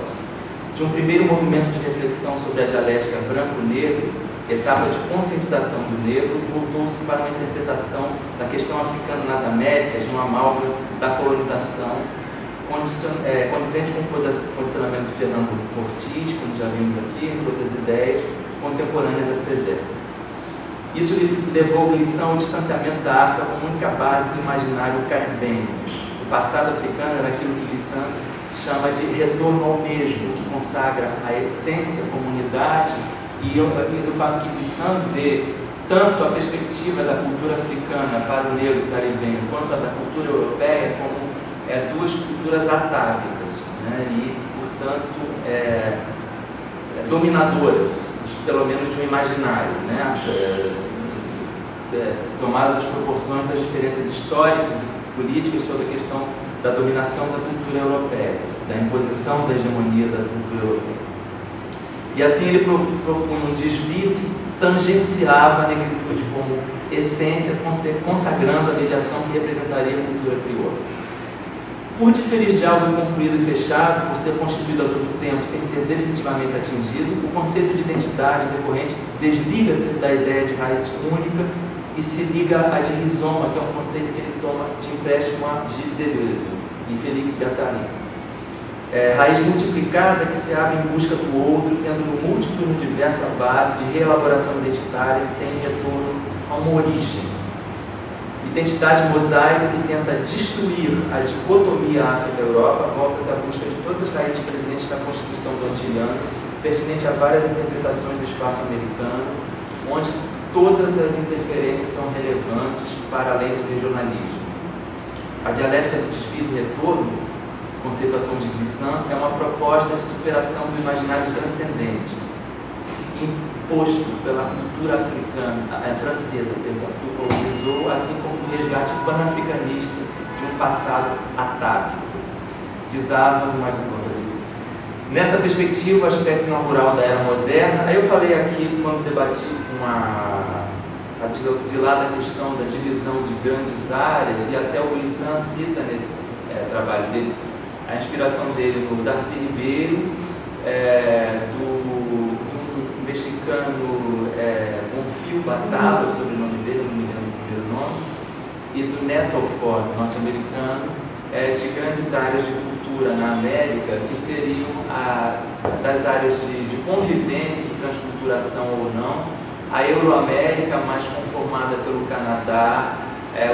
De um primeiro movimento de reflexão sobre a dialética branco-negro, etapa de conscientização do negro, voltou-se para uma interpretação da questão africana nas Américas, no amálgama da colonização, condizente com o posicionamento de Fernando Ortiz, como já vimos aqui, entre outras ideias contemporâneas a Césaire. Isso levou Brisson ao distanciamento da África como única base do imaginário caribenho. O passado africano era aquilo que Brisson chama de retorno ao mesmo, que consagra a essência, a comunidade, e do fato que Brisson vê tanto a perspectiva da cultura africana para o negro caribenho, quanto a da cultura europeia, como duas culturas atávicas, né, e, portanto, dominadoras, pelo menos de um imaginário, né, tomadas as proporções das diferenças históricas e políticas sobre a questão da dominação da cultura europeia, da imposição da hegemonia da cultura europeia. E assim ele propunha um desvio que tangenciava a negritude como essência, consagrando a mediação que representaria a cultura crioula. Por diferir de algo concluído e fechado, por ser constituído a todo tempo sem ser definitivamente atingido, o conceito de identidade decorrente desliga-se da ideia de raiz única e se liga à de rizoma, que é um conceito que ele toma de empréstimo a Gilles Deleuze e Félix Guattari. Raiz multiplicada que se abre em busca do outro, tendo no múltiplo e no diverso a base de reelaboração identitária sem retorno a uma origem. Identidade mosaico que tenta destruir a dicotomia África-Europa, volta-se à busca de todas as raízes presentes na Constituição Dantilhana, pertinente a várias interpretações do espaço americano, onde todas as interferências são relevantes para além do regionalismo. A dialética do desvio e retorno, conceituação de Glissant, é uma proposta de superação do imaginário transcendente, imposto pela cultura francesa, que o colonizou, assim como o resgate panafricanista de um passado atávico. Visava mais um ponto disso. Nessa perspectiva, o aspecto inaugural da era moderna, aí eu falei aqui, quando debati com de lá da questão da divisão de grandes áreas, e até o Glissant cita nesse trabalho dele, a inspiração dele no Darcy Ribeiro, do mexicano Bonfil Batalla, o sobrenome dele, não me lembro o primeiro nome, e do Nettleford, norte-americano, de grandes áreas de cultura na América, que seriam das áreas de convivência, de transculturação ou não, a Euroamérica, mais conformada pelo Canadá,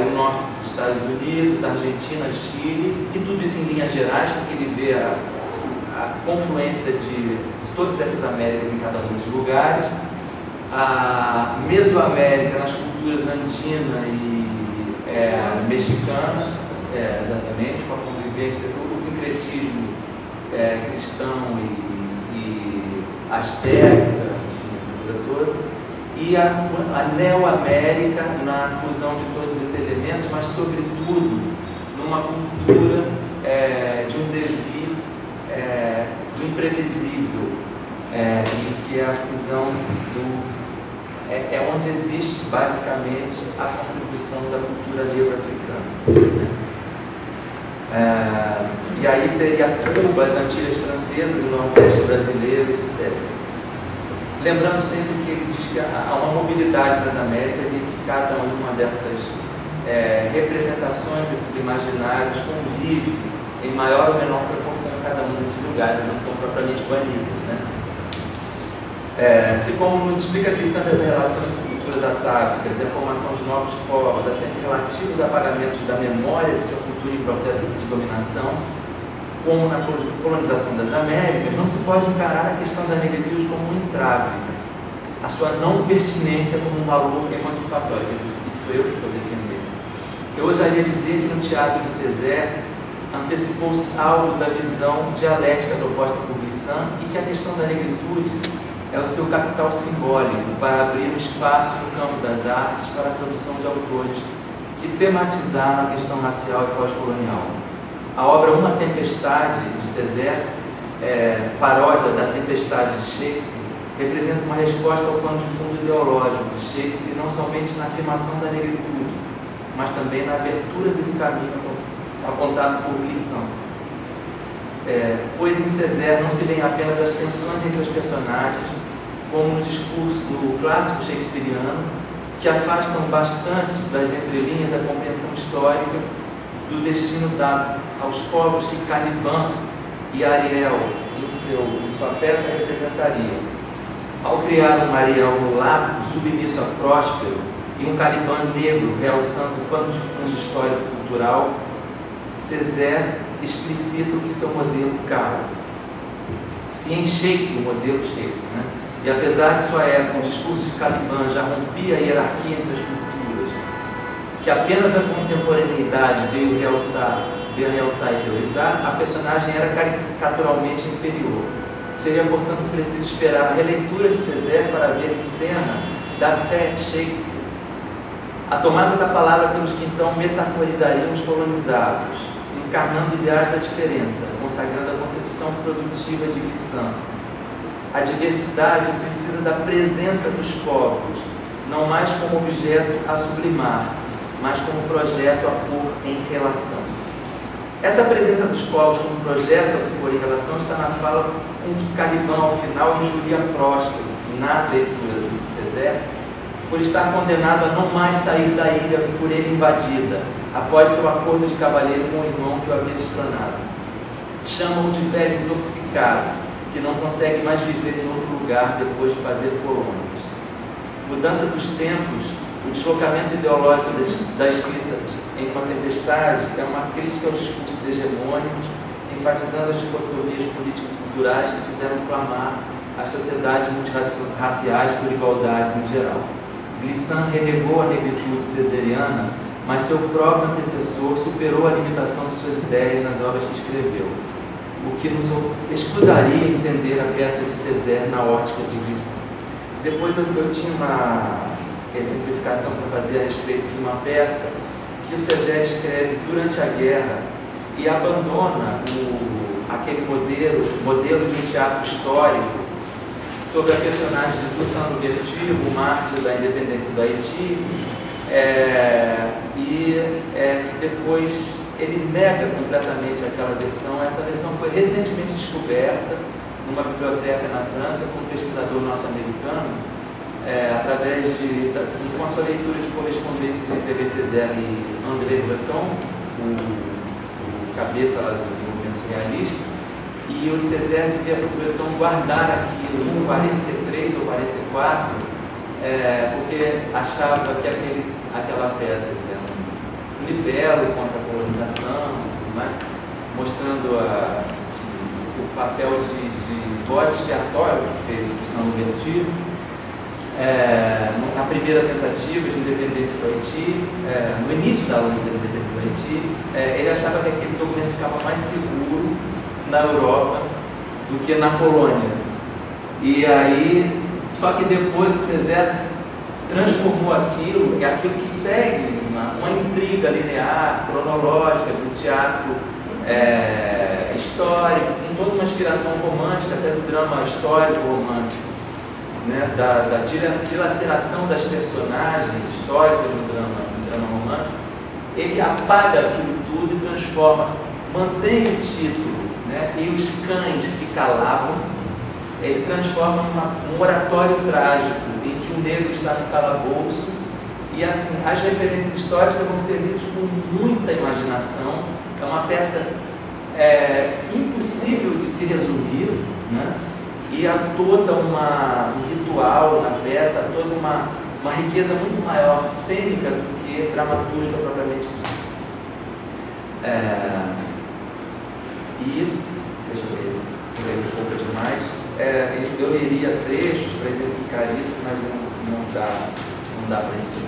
o norte dos Estados Unidos, Argentina, Chile, e tudo isso em linhas gerais, porque ele vê a confluência de todas essas Américas em cada um desses lugares, a Mesoamérica nas culturas andina e mexicana, exatamente, com a convivência do sincretismo cristão e asteca, enfim, essa coisa toda, e a Neo-América na fusão de todos esses elementos, mas sobretudo numa cultura de um devir do imprevisível, e que é a fusão onde existe basicamente a contribuição da cultura negro-africana. E aí teria Cuba, as Antilhas Francesas, o Nordeste brasileiro, etc. Lembrando sempre que ele diz que há uma mobilidade nas Américas e que cada uma dessas representações desses imaginários convive em maior ou menor proporção em cada um desses lugares, não são propriamente banidos, né? Se como nos explica Glissant essa relação entre culturas atávicas e a formação de novos povos, há sempre relativos apagamentos da memória de sua cultura em processo de dominação, como na colonização das Américas, não se pode encarar a questão da negritude como um entrave, a sua não pertinência como um valor emancipatório. Isso sou eu que estou defendendo. Eu ousaria dizer que no teatro de Césaire antecipou-se algo da visão dialética proposta por Glissant e que a questão da negritude é o seu capital simbólico para abrir um espaço no campo das artes para a produção de autores que tematizaram a questão racial e pós-colonial. A obra Uma Tempestade, de Césaire, paródia da Tempestade de Shakespeare, representa uma resposta ao pano de fundo ideológico de Shakespeare, não somente na afirmação da negritude, mas também na abertura desse caminho apontado por Glissant. Pois em Césaire não se veem apenas as tensões entre os personagens, como no discurso do clássico shakespeariano, que afastam bastante das entrelinhas a compreensão histórica do destino dado aos povos que Caliban e Ariel, em sua peça, representariam. Ao criar um Ariel mulato, submisso a Próspero, e um Caliban negro realçando o pano de fundo histórico-cultural, Césaire explicita o que seu modelo cabe. Se em Shakespeare, o modelo Shakespeare, né? E apesar de sua época, o discurso de Caliban já rompia a hierarquia entre as culturas, que apenas a contemporaneidade veio realçar e teorizar, a personagem era caricaturalmente inferior. Seria, portanto, preciso esperar a releitura de Césaire para ver em cena da fé Shakespeare a tomada da palavra pelos que então metaforizariam os colonizados, encarnando ideais da diferença, consagrando a concepção produtiva de Glissant. A diversidade precisa da presença dos povos, não mais como objeto a sublimar, mas como projeto a pôr em relação. Essa presença dos povos como projeto a se pôr em relação está na fala com que Caliban, ao final, injuria Próspero, na leitura do Césaire, por estar condenado a não mais sair da ilha por ele invadida, após seu acordo de cavalheiro com o irmão que o havia destronado. chamam de velho intoxicado, que não consegue mais viver em outro lugar depois de fazer colônias. Mudança dos tempos, o deslocamento ideológico da escrita em Uma Tempestade é uma crítica aos discursos hegemônicos, enfatizando as dicotomias político-culturais que fizeram clamar as sociedades multirraciais por igualdades em geral. Glissant renegou a negritude cesariana, mas seu próprio antecessor superou a limitação de suas ideias nas obras que escreveu, o que nos escusaria entender a peça de Césaire na ótica de Glissant. Depois eu tinha uma exemplificação para fazer a respeito de uma peça que o Césaire escreve durante a guerra e abandona aquele modelo de um teatro histórico sobre a personagem de Toussaint Louverture, o mártir da independência do Haiti, que depois ele nega completamente aquela versão. Essa versão foi recentemente descoberta numa biblioteca na França por um pesquisador norte-americano, através de uma sua leitura de correspondências entre Aimé Césaire e André Breton, o cabeça lá do movimento surrealista. E o Césaire dizia para o Breton guardar aquilo em 43 ou 44, porque achava que aquela peça que era um libelo contra a colonização, mostrando o papel de bode expiatório que fez o Toussaint Louverture na primeira tentativa de independência do Haiti, no início da luta de independência do Haiti. Ele achava que aquele documento ficava mais seguro na Europa do que na Polônia. E aí, só que depois o Césaire transformou aquilo, e aquilo que segue uma intriga linear, cronológica, do teatro histórico, com toda uma inspiração romântica, até do drama histórico romântico, né, da dilaceração das personagens históricas do drama romântico. Ele apaga aquilo tudo e transforma, mantém o título, né, e os cães se calavam. Ele transforma um oratório trágico em que o negro está no calabouço, e assim, as referências históricas vão ser lidas com muita imaginação. É uma peça impossível de se resumir, né? E há toda um ritual na peça, há toda uma riqueza muito maior cênica do que dramatúrgica propriamente dita. Deixa eu ver, falei um pouco demais. Eu leria trechos para exemplificar isso, mas não dá para isso.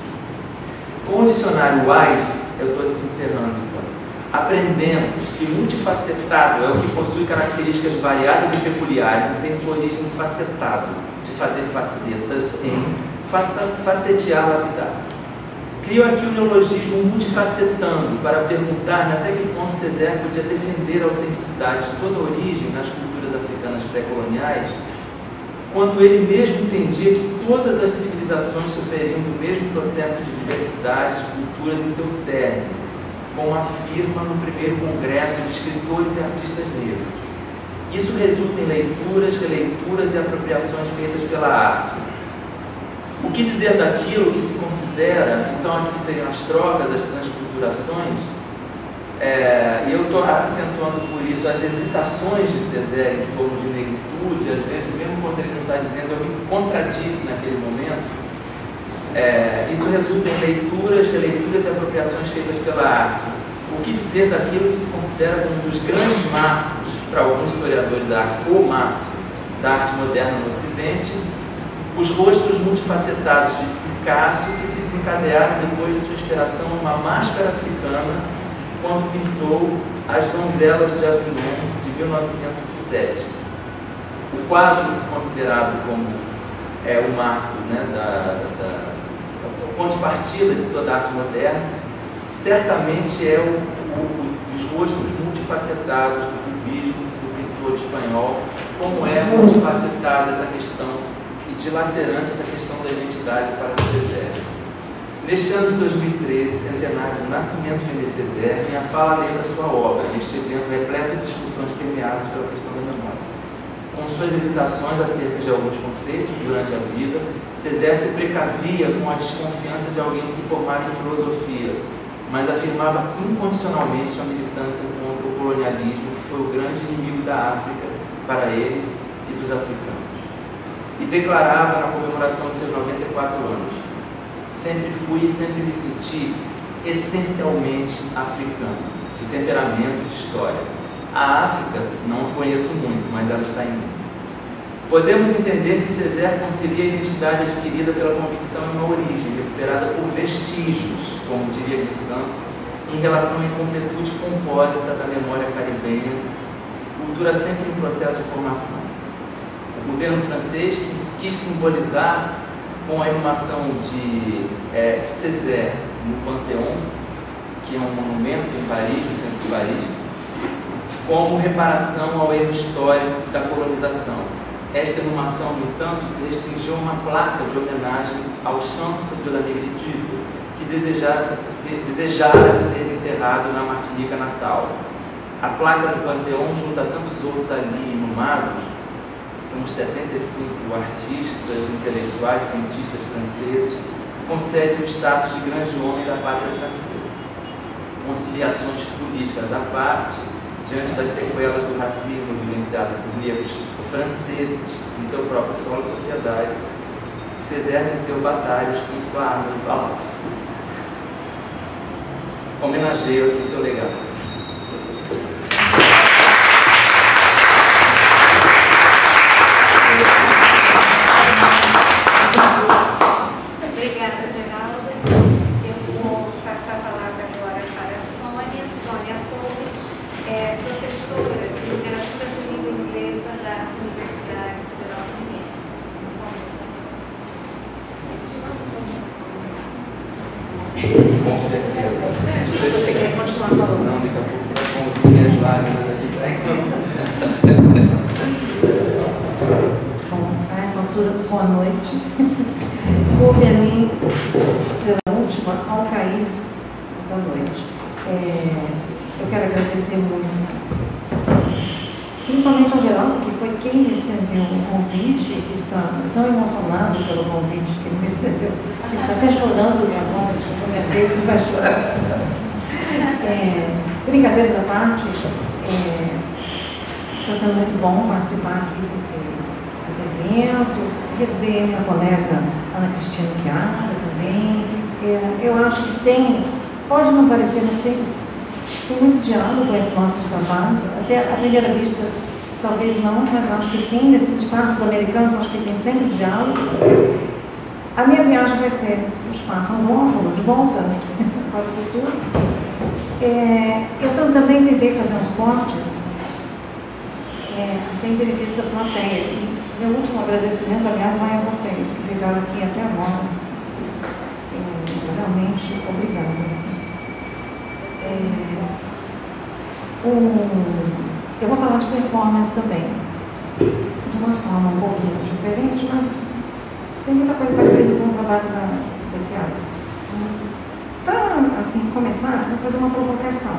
Com o dicionário Wise, eu estou encerrando então, aprendemos que multifacetado é o que possui características variadas e peculiares e tem sua origem em facetado, de fazer facetas em facetear, lapidar. Crio aqui o neologismo multifacetando para perguntar até que ponto Césaire podia defender a autenticidade de toda a origem nas culturas africanas pré-coloniais, quando ele mesmo entendia que todas as civilizações sofreriam do mesmo processo de diversidade de culturas em seu cerne, como afirma no primeiro congresso de escritores e artistas negros. Isso resulta em leituras, releituras e apropriações feitas pela arte. O que dizer daquilo que se considera, então aqui seriam as trocas, as transculturações, e eu estou acentuando por isso as hesitações de Césaire em torno de negritude, às vezes mesmo quando ele não está dizendo, eu me contradisse naquele momento. Isso resulta em leituras, releituras e apropriações feitas pela arte. O que dizer daquilo que se considera como um dos grandes marcos, para alguns historiadores da arte, o marco da arte moderna no Ocidente, os rostos multifacetados de Picasso, que se desencadearam depois de sua inspiração numa máscara africana, quando pintou As Donzelas de Avignon, de 1907. O quadro considerado como o marco, né, o ponto de partida de toda a arte moderna, certamente os rostos multifacetados do cubismo do pintor espanhol, como é multifacetada essa questão e dilacerante essa questão da identidade para Césaire. Neste ano de 2013, centenário do nascimento de Aimé Césaire, minha fala lembra sua obra, neste evento repleto de discussões permeadas pela questão da memória. Com suas hesitações acerca de alguns conceitos durante a vida, Césaire se precavia com a desconfiança de alguém se formar em filosofia, mas afirmava incondicionalmente sua militância contra o colonialismo que foi o grande inimigo da África para ele e dos africanos. E declarava na comemoração de seus 94 anos: sempre fui e sempre me senti essencialmente africano, de temperamento e de história. A África não a conheço muito, mas ela está em mim. Podemos entender que Césaire concilia a identidade adquirida pela convicção em uma origem, recuperada por vestígios, como diria Glissant, em relação à incompletude compósita da memória caribenha, cultura sempre em processo de formação. O governo francês quis simbolizar, com a inumação de Césaire no Panthéon, que é um monumento em Paris, no centro de Paris, como reparação ao erro histórico da colonização. Esta inumação, no entanto, se restringiu a uma placa de homenagem ao Chantre de la Négritude, que desejara ser enterrado na Martinica natal. A placa do Panthéon, junto a tantos outros ali inumados, são os 75 artistas, intelectuais, cientistas franceses, concede o status de grande homem da pátria francesa. Conciliações políticas à parte, diante das sequelas do racismo vivenciado por negros franceses em seu próprio solo e sociedade, Césaire venceu batalhas com sua arma de palavras. Homenageio aqui seu legado. Obrigada, Geralda. Eu vou passar a palavra agora para a Sônia Torres, professora de Literatura de Língua Inglesa da Universidade Federal Fluminense. Com certeza. Você quer continuar falando? Não, daqui a pouco vai convidar minhas lágrimas aqui. Bom, a essa altura, boa noite. Coube a mim ser a última ao cair da noite. Eu quero agradecer muito, principalmente ao Geraldo, que foi quem me estendeu o convite, que está tão emocionado pelo convite que ele me estendeu. Ele está até chorando agora, chegou minha vez, ele vai chorar. Brincadeiras à parte, está sendo muito bom participar aqui desse evento, rever minha colega Ana Cristina Chiara também. Eu acho que pode não parecer, mas tem muito diálogo entre nossos trabalhos. Até à primeira vista, talvez não, mas eu acho que sim, nesses espaços americanos, eu acho que tem sempre diálogo. A minha viagem vai ser para o espaço anglófono, de volta para o futuro. Eu também tentei fazer uns cortes, até em benefício da plateia. E meu último agradecimento, aliás, vai a vocês que ficaram aqui até agora. Realmente, obrigada. Eu vou falar de performance também, de uma forma um pouquinho diferente, mas tem muita coisa parecida com o trabalho da Chiara. Para, assim, começar, vou fazer uma provocação.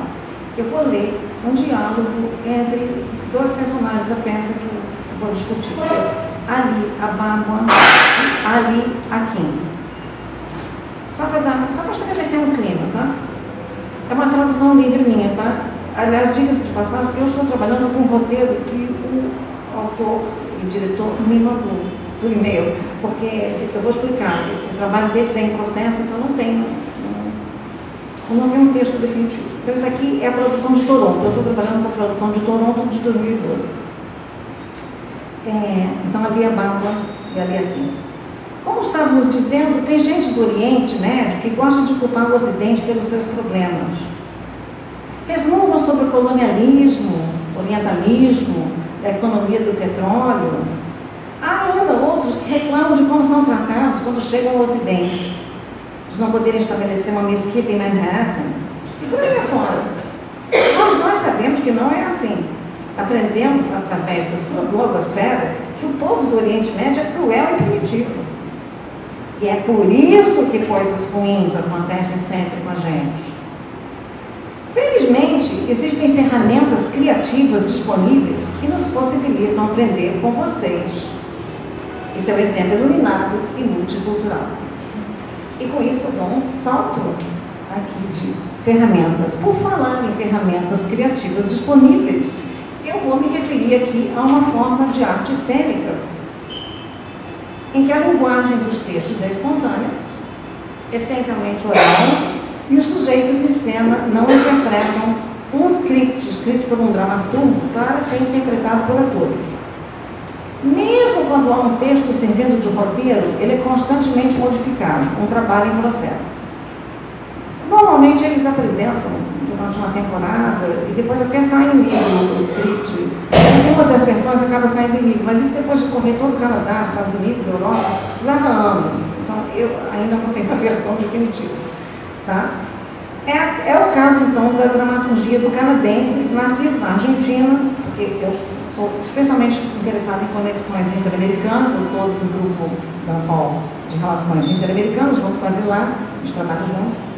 Eu vou ler um diálogo entre dois personagens da peça que eu vou discutir. Ali, a Bárbara, ali, a Kim. Só para estabelecer um clima, tá? É uma tradução livre minha, tá? Aliás, diga-se de passagem, eu estou trabalhando com um roteiro que o autor e diretor me mandou por e-mail, porque eu vou explicar, o trabalho deles é em processo, então não tem um texto definitivo. Então isso aqui é a produção de Toronto, eu estou trabalhando com a produção de Toronto de 2012. Então ali a Bárbara e ali aqui. Como estávamos dizendo, tem gente do Oriente Médio que gosta de culpar o Ocidente pelos seus problemas. Resmungam sobre o colonialismo, orientalismo, a economia do petróleo. Há ainda outros que reclamam de como são tratados quando chegam ao Ocidente, de não poderem estabelecer uma mesquita em Manhattan. E por aí afora. Nós sabemos que não é assim. Aprendemos, através da sua blogosfera, que o povo do Oriente Médio é cruel e primitivo. E é por isso que coisas ruins acontecem sempre com a gente. Felizmente, existem ferramentas criativas disponíveis que nos possibilitam aprender com vocês. Esse é o exemplo iluminado e multicultural. E com isso eu dou um salto aqui de ferramentas. Por falar em ferramentas criativas disponíveis, eu vou me referir aqui a uma forma de arte cênica em que a linguagem dos textos é espontânea, essencialmente oral, e os sujeitos em cena não interpretam um script escrito por um dramaturgo para ser interpretado por atores. Mesmo quando há um texto servindo de roteiro, ele é constantemente modificado, um trabalho em processo. Normalmente eles apresentam durante uma temporada e depois até sai em livro o script. Uma das versões acaba saindo em livro, mas isso depois de correr todo o Canadá, Estados Unidos, Europa, isso leva anos. Então eu ainda não tenho a versão definitiva. Tá? É o caso, então, da dramaturgia do canadense, nascido na Argentina, porque eu sou especialmente interessada em conexões interamericanas, eu sou do grupo da POL de Relações Interamericanas, junto com a Zilá, a gente trabalha junto.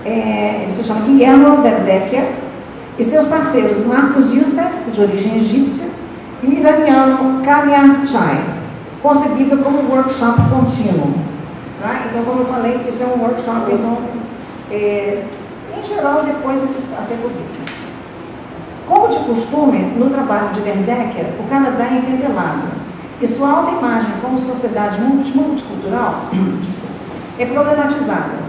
Ele se chama Guillermo Verdecker, e seus parceiros Marcos Youssef, de origem egípcia, e o iraniano Kamia Chai, concebido como um workshop contínuo. Tá? Então, como eu falei, isso é um workshop, então, em geral, depois até publica. Como de costume, no trabalho de Verdecker, o Canadá é interpelado, e sua alta imagem como sociedade multicultural é problematizada.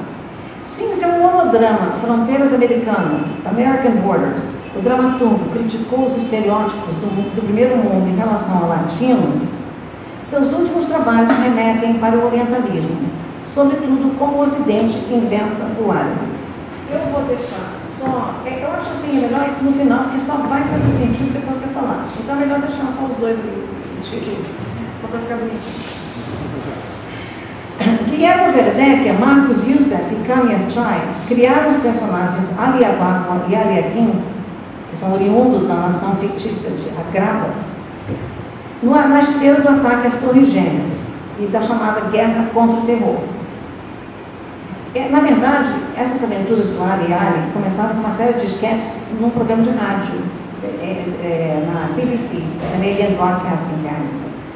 Sim, seu monodrama, Fronteiras Americanas, American Borders, o dramaturgo criticou os estereótipos do primeiro mundo em relação a latinos. Seus últimos trabalhos remetem para o orientalismo, sobretudo como o Ocidente inventa o árabe. Eu vou deixar só, eu acho assim, é melhor isso no final, porque só vai fazer sentido depois que eu falar. Então é melhor deixar só os dois ali, só para ficar bonitinho. Guillermo Verdecker, Marcos Youssef e Kamia Chai criaram os personagens Ali Abaqua e Ali Akin, que são oriundos da nação fictícia de Agraba, na esteira do ataque às Torres Gêmeas e da chamada Guerra contra o Terror. Na verdade, essas aventuras do Ali e Ali começaram com uma série de esquetes num programa de rádio, na CBC, Canadian Broadcasting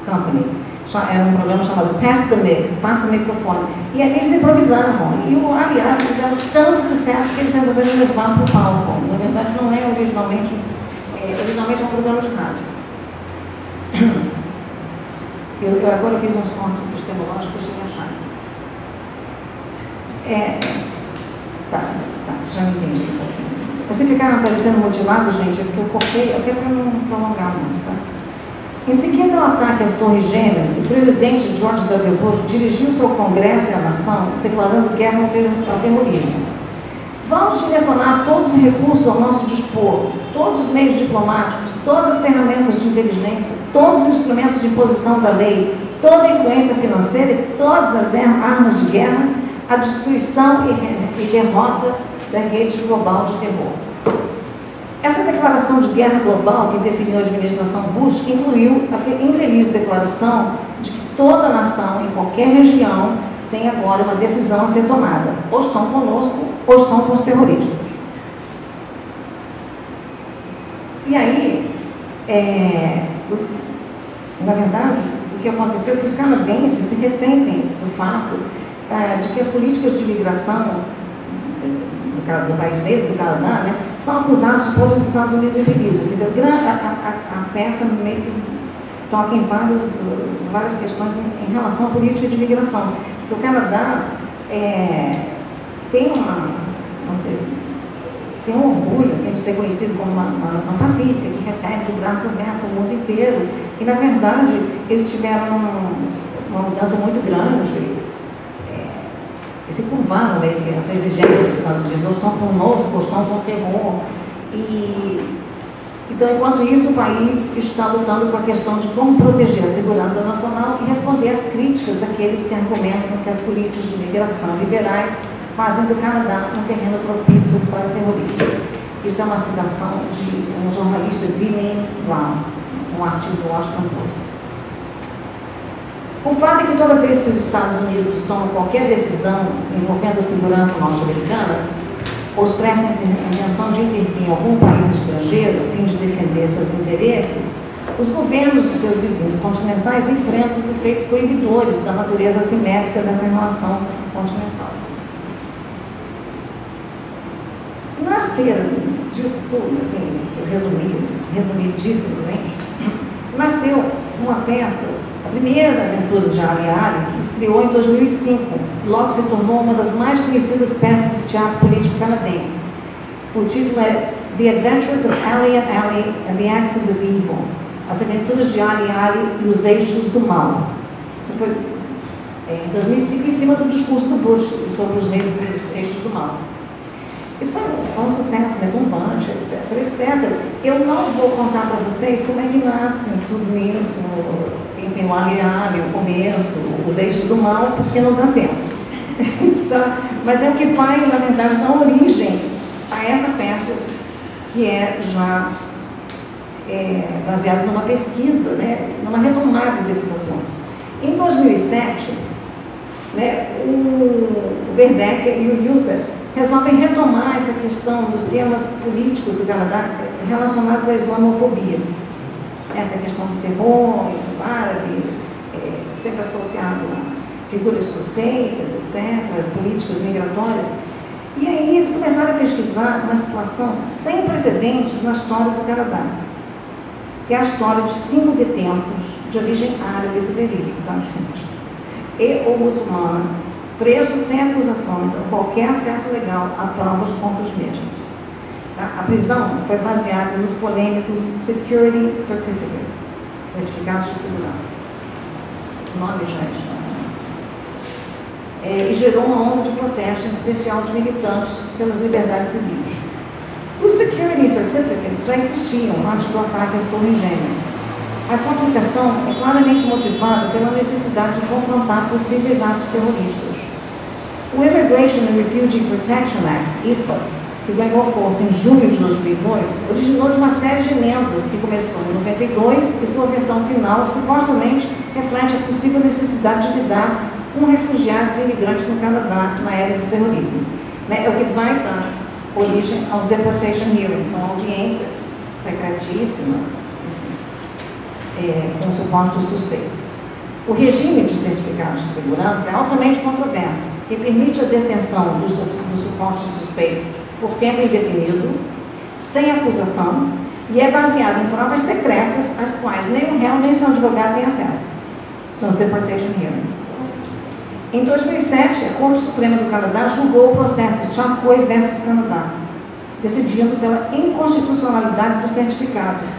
Company. Era um programa chamado Pass the Mic, Passa o Microfone. E ali eles improvisavam. E o Ali e Ali fizeram tanto sucesso que eles resolveram levar para o palco. Na verdade, não é originalmente é um programa de rádio. Eu agora fiz uns cortes epistemológicos que eu cheguei a achar. Já me entendi um pouquinho. Se você ficar parecendo motivado, gente, é porque eu cortei até para não prolongar muito, tá? Em seguida ao ataque às Torres Gêmeas, o presidente George W. Bush dirigiu-se ao Congresso e à nação, declarando guerra ao terrorismo. Vamos direcionar todos os recursos ao nosso dispor, todos os meios diplomáticos, todas as ferramentas de inteligência, todos os instrumentos de imposição da lei, toda a influência financeira e todas as armas de guerra, à destruição e derrota da rede global de terror. Essa declaração de guerra global que definiu a administração Bush incluiu a infeliz declaração de que toda nação, em qualquer região, tem agora uma decisão a ser tomada. Ou estão conosco, ou estão com os terroristas. E aí, na verdade, o que aconteceu é que os canadenses se ressentem do fato de que as políticas de imigração, no caso do país deles, do Canadá, né, são acusados de pôr os Estados Unidos em perigo. Quer dizer, a peça meio que toca em várias questões em relação à política de imigração. Porque o Canadá tem tem um orgulho assim, de ser conhecido como uma nação pacífica, que recebe de braços abertos o mundo inteiro. E, na verdade, eles tiveram uma mudança muito grande. E se curvaram meio que essa exigência dos Estados Unidos, ou estão conosco, ou estão com o terror. Então, enquanto isso, o país está lutando com a questão de como proteger a segurança nacional e responder às críticas daqueles que argumentam que as políticas de imigração liberais fazem do Canadá um terreno propício para terroristas. Isso é uma citação de um jornalista, Dean Brown, um artigo do Washington Post. O fato é que toda vez que os Estados Unidos tomam qualquer decisão envolvendo a segurança norte-americana, ou expressam a intenção de intervir em algum país estrangeiro a fim de defender seus interesses, os governos dos seus vizinhos continentais enfrentam os efeitos coibidores da natureza assimétrica dessa relação continental. Na esteira disso tudo, assim, que eu resumidíssimamente, nasceu uma peça, a primeira aventura de Ali Ali, que se criou em 2005, logo se tornou uma das mais conhecidas peças de teatro político canadense. O título é The Adventures of Ali and the Axis of Evil, As Aventuras de Ali Ali e os Eixos do Mal. Isso foi em 2005, em cima do discurso do Bush sobre os eixos do mal. Isso foi um sucesso retumbante, etc. Eu não vou contar para vocês como é que nasce tudo isso, enfim, o Ali Ali, o começo, os eixos do mal, porque não dá tempo. Então, mas é o que vai, na verdade, dar origem a essa peça, que é já baseada numa pesquisa, né, numa retomada desses assuntos. Em 2007, né, o Verdecker e o Youssef resolvem retomar essa questão dos temas políticos do Canadá relacionados à islamofobia. Essa questão do terror, do árabe, sempre associado a figuras suspeitas, etc., as políticas migratórias. E aí eles começaram a pesquisar uma situação sem precedentes na história do Canadá, que é a história de 5 detentos de origem árabe, esse verídico, tá, gente? E ou muçulmana, presos sem acusações ou qualquer acesso legal a provas contra os mesmos. Tá? A prisão foi baseada nos polêmicos Security Certificates, certificados de segurança. O nome já está. E gerou uma onda de protesto, em especial de militantes pelas liberdades civis. Os Security Certificates já existiam antes do ataque às Torres Gêmeas. Mas sua aplicação é claramente motivada pela necessidade de confrontar possíveis atos terroristas. O Immigration and Refugee Protection Act, IRPA, que ganhou força em junho de 2002, originou de uma série de emendas que começou em 92 e sua versão final supostamente reflete a possível necessidade de lidar com refugiados e imigrantes no Canadá na era do terrorismo. É o que vai dar origem aos Deportation Hearings, são audiências secretíssimas, com supostos suspeitos. O regime de certificados de segurança é altamente controverso, que permite a detenção dos supostos suspeitos por tempo indefinido, sem acusação, e é baseado em provas secretas, às quais nem o réu nem seu advogado têm acesso. São os Deportation Hearings. Em 2007, a Corte Suprema do Canadá julgou o processo Chacoy versus Canadá, decidindo pela inconstitucionalidade dos certificados.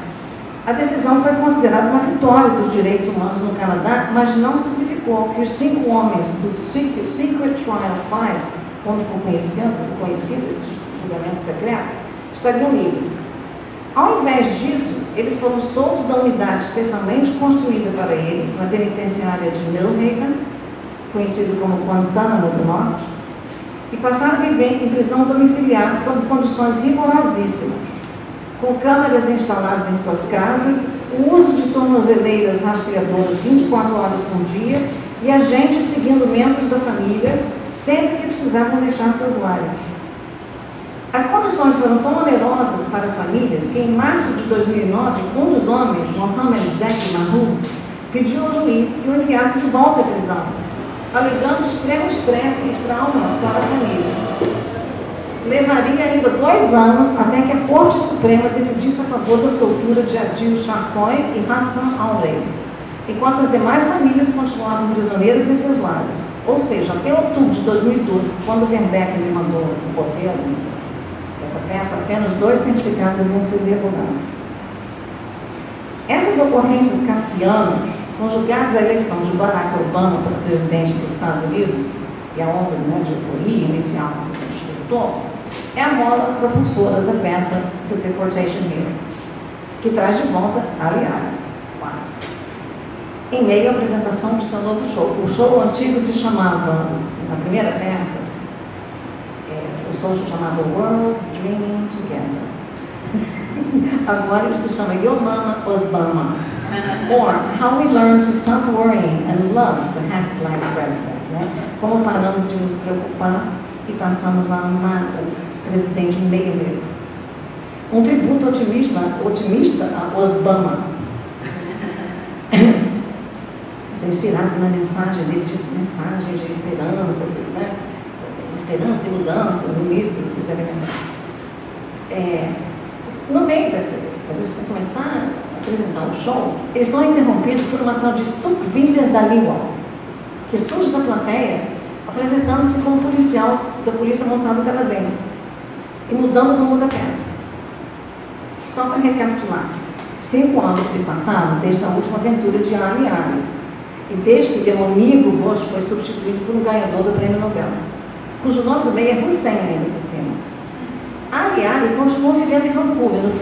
A decisão foi considerada uma vitória dos direitos humanos no Canadá, mas não significou que os 5 homens do Secret Trial 5, como ficou conhecido esse julgamento secreto, estariam livres. Ao invés disso, eles foram soltos da unidade especialmente construída para eles na penitenciária de Millhaven, conhecido como Guantánamo do Norte, e passaram a viver em prisão domiciliar sob condições rigorosíssimas, com câmeras instaladas em suas casas, o uso de tornozeleiras rastreadoras 24 horas por dia e agentes seguindo membros da família sempre que precisavam deixar seus lares. As condições foram tão onerosas para as famílias que, em março de 2009, um dos homens, Mohamed Zeki Mahmoud, pediu ao juiz que o enviasse de volta à prisão, alegando extremo estresse e trauma para a família. Levaria ainda 2 anos até que a Corte Suprema decidisse a favor da soltura de Adil Sharkoy e Hassan Al-Rei, enquanto as demais famílias continuavam prisioneiras em seus lares. Ou seja, até outubro de 2012, quando o Verdecker me mandou o roteiro dessa peça, apenas 2 certificados haviam sido revogados. Essas ocorrências kafkianas, conjugadas à eleição de Barack Obama para presidente dos Estados Unidos, e a onda, né, de euforia inicial que se despertou, é a mola propulsora da peça The Deportation Hearings, que traz de volta Ali Ali, claro, em meio à apresentação do seu novo show. O show antigo se chamava, na primeira peça, o show se chamava World Dreaming Together. Agora ele se chama Yo Mama Osbama, or How We Learned to Stop Worrying and Love the Half-Black President. Né? Como paramos de nos preocupar e passamos a amar o presidente meio negro. Um tributo otimista a Osbama. Isso é inspirado na mensagem dele, diz mensagem de esperança, né? Esperança e mudança, no início, vocês devem lembrar. No meio dessa, quando eles vão começar a apresentar o show, eles são interrompidos por uma tal de Sukhvinder Dhaliwal, que surge da plateia apresentando-se como policial da Polícia Montada Canadense e mudando o rumo da peça. Só para recapitular, 5 anos se passaram desde a última aventura de Ali Ali e desde que demoníaco Bush foi substituído por um ganhador do Prêmio Nobel, cujo nome do meio é Hussein ainda por cima. Ali Ali continuou vivendo em Vancouver, nos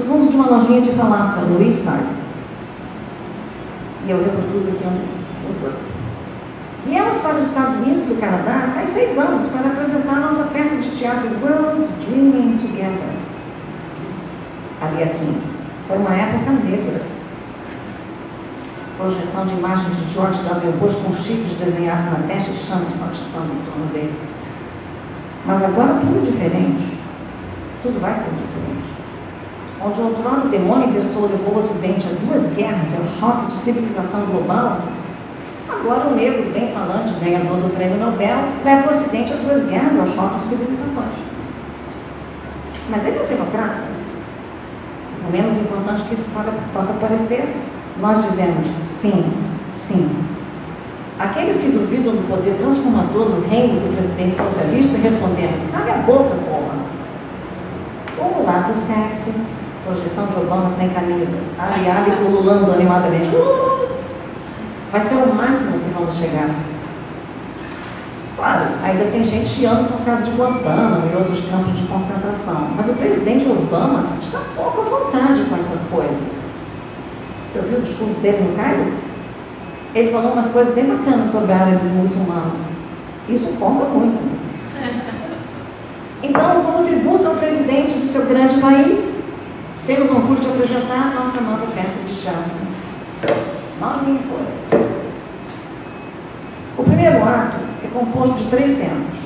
fundos de uma lojinha de falafel, no East Side. E eu reproduzo aqui os dois. Viemos para os Estados Unidos do Canadá faz 6 anos para apresentar nossa peça de teatro World Dreaming Together. Ali aqui. Foi uma época negra. Projeção de imagens de George W. Bush com chifres desenhados na testa e chamas saltitando em torno dele. Mas agora tudo é diferente. Tudo vai ser diferente. Onde outrora o demônio em pessoa levou o Ocidente a 2 guerras e ao choque de civilização global, agora o negro bem falante, ganhador do Prêmio Nobel, leva o Ocidente a 2 guerras e ao choque de civilizações. Mas ele é um democrata. O menos importante que isso possa parecer, nós dizemos sim, sim. Aqueles que duvidam do poder transformador do reino do presidente socialista, respondemos: cala a boca, porra. O mulato sexy, projeção de Obama sem camisa, Ali Ali pululando animadamente. Vai ser o máximo que vamos chegar. Claro, ainda tem gente chiando por causa de Guantánamo e outros campos de concentração, mas o presidente Obama está pouco à vontade com essas coisas. Você ouviu o discurso dele no Cairo? Ele falou umas coisas bem bacanas sobre árabes e muçulmanos. Isso conta muito. Então, como tributo ao presidente de seu grande país, temos o orgulho de apresentar nossa nova peça de teatro. Novinha foi. O primeiro ato é composto de 3 cenas.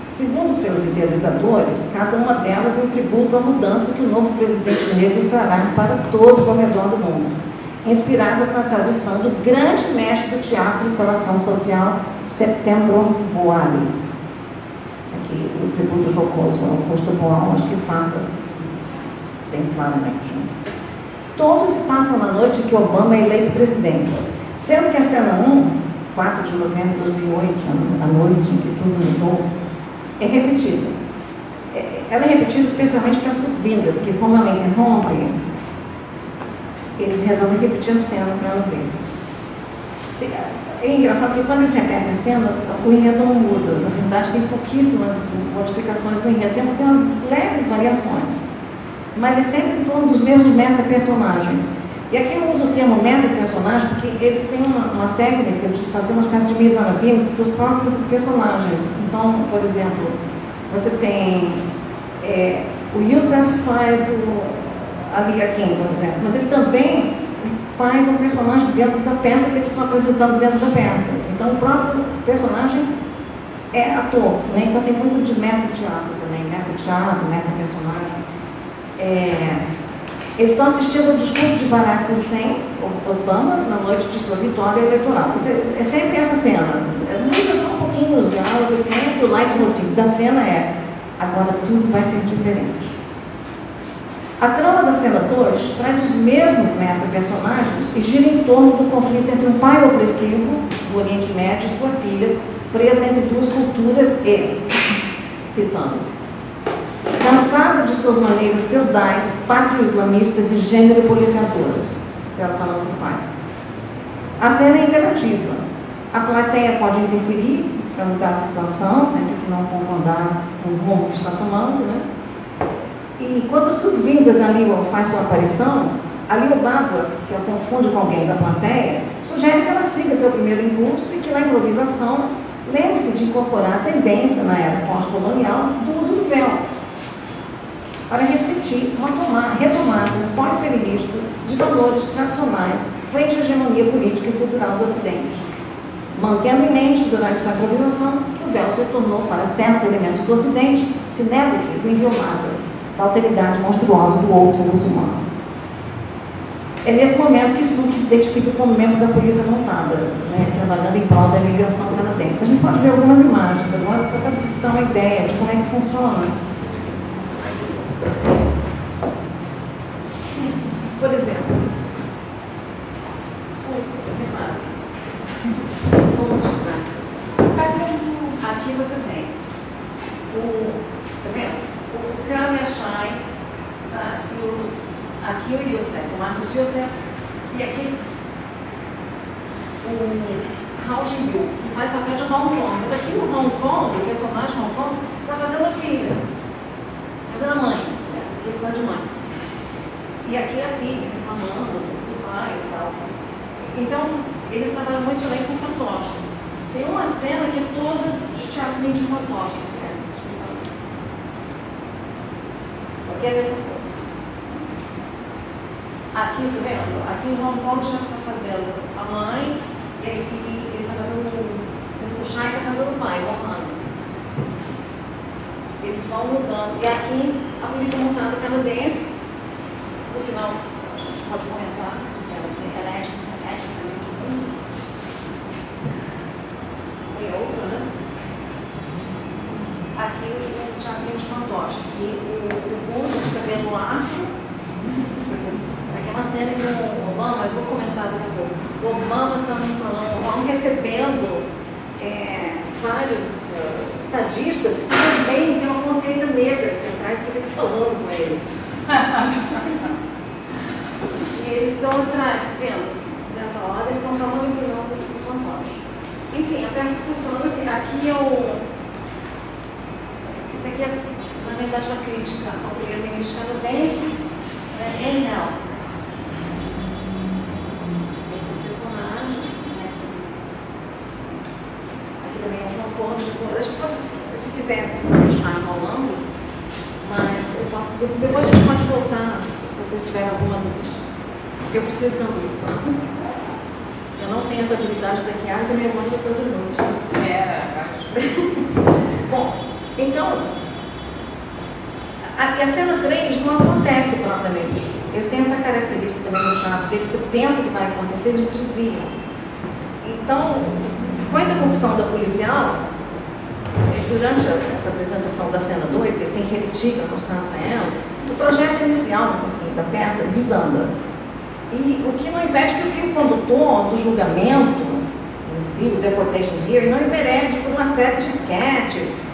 Segundo seus idealizadores, cada uma delas é um tributo à mudança que o novo presidente negro trará para todos ao redor do mundo, inspirados na tradição do grande mestre do teatro e relação social, September Boali. Aqui o tributo jocoso ao Augusto Boal, acho que passa bem claramente. Todos se passam na noite que Obama é eleito presidente, sendo que a cena 1, 4 de novembro de 2008, a noite em que tudo mudou, é repetida. Ela é repetida especialmente para a Sukhvinder, porque como ela interrompe, eles resolvem repetir a cena para ela ver. É engraçado porque quando eles repetem a cena, o enredo não muda. Na verdade, tem pouquíssimas modificações no enredo, tem umas leves variações. Mas é sempre em torno dos mesmos meta-personagens. E aqui eu uso o termo meta-personagem porque eles têm uma técnica de fazer uma espécie de mise-en-abîme dos próprios personagens. Então, por exemplo, você tem... o Youssef faz o Ali Akin, por exemplo, mas ele também faz um personagem dentro da peça que eles estão apresentando dentro da peça. Então, o próprio personagem é ator, né? Então tem muito de meta-teatro também, meta-teatro, meta-personagem. Eles estão assistindo ao discurso de Barack Hussein Obama na noite de sua vitória eleitoral. É sempre essa cena. Muda só um pouquinho os diálogos, sempre o leitmotiv da cena é: agora tudo vai ser diferente. A trama da cena 2 traz os mesmos meta-personagens e gira em torno do conflito entre um pai opressivo do Oriente Médio e sua filha, presa entre 2 culturas e, citando, cansada de suas maneiras feudais, pátrio-islamistas e gênero-policiadoras. Isso ela falando do pai. A cena é interativa. A plateia pode interferir para mudar a situação, sempre que não concordar com o rumo que está tomando, né? E quando Sukhvinder Dhaliwal faz sua aparição, Ali Baba, que a confunde com alguém da plateia, sugere que ela siga seu primeiro impulso e que na improvisação lembre-se de incorporar a tendência na era pós-colonial do uso do véu, para refletir uma retomada pós-feminista de valores tradicionais frente à hegemonia política e cultural do Ocidente, mantendo em mente durante sua improvisação que o véu se tornou para certos elementos do Ocidente sinédrico e inviolável da alteridade monstruosa do outro muçulmano. É nesse momento que Suk se identifica como membro da polícia montada, né, trabalhando em prol da imigração canadense. A gente pode ver algumas imagens agora, só para dar uma ideia de como é que funciona. Por exemplo, vou mostrar. Aqui você tem tá vendo? O Cam e a Shai, aqui o Yosef, o Marcos Yosef, e aqui o Hao Ji-yu, que faz papel de Hong Kong. Mas aqui no Hong Kong, o personagem de Hong Kong está fazendo a filha, fazendo a mãe. Essa aqui está de mãe. E aqui a filha, reclamando do pai e tal. Então, eles trabalham muito também com fantoches. Tem uma cena que é toda de teatrinho de fantoche. Quer ver essa coisa? Aqui, tá vendo? Aqui em Hong Kong já está fazendo a mãe e ele está fazendo o Shai está fazendo o pai, o Mohammed. Eles vão mudando. E aqui a polícia montada canadense, no final, a gente pode comentar, era eticamente ruim. Tem outra, né? Aqui o teatrinho de fantoche, aqui o bujo de cabelo afro. Aqui é uma cena que o Obama, eu vou comentar daqui a pouco, o Obama está no salão, o Obama recebendo vários estadistas que também tem uma consciência negra por trás que fica falando com ele. E eles estão atrás, tá vendo? Nessa hora eles estão só manipulando os fantoches. Enfim, a peça funciona assim, aqui é o... Isso aqui é, na verdade, uma crítica ao primeiro-ministro canadense, né? Não. Entre os personagens, né? Aqui também é um acordo de coisa. A gente pode, se quiser, deixar enrolando, mas eu posso. Depois a gente pode voltar, se vocês tiverem alguma dúvida. Eu preciso da luz. Eu não tenho essa habilidade daqui a minha mãe depois de noite. Acho. Bom. Então, a cena 3 não acontece propriamente. Eles têm essa característica também no teatro, que você pensa que vai acontecer, eles desviam. Então, com a interrupção da policial, durante essa apresentação da cena 2, que eles têm que repetir para mostrar para ela, o projeto inicial, enfim, da peça desanda. E o que não impede que o fio condutor do julgamento, em si, o deportation hearing, não enverede por uma série de sketches,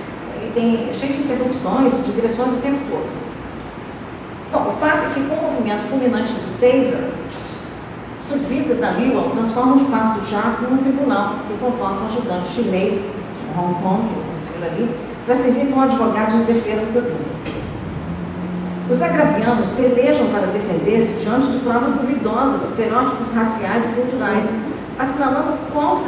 tem cheio de interrupções, de digressões o tempo todo. Bom, o fato é que com o movimento fulminante do taser, subvida da Liwa transforma o espaço do teatro num tribunal e conforma um ajudante chinês, em Hong Kong, que vocês viram ali, para servir como advogado de defesa do duplo. Os agravianos pelejam para defender-se diante de provas duvidosas, estereótipos raciais e culturais, assinalando quão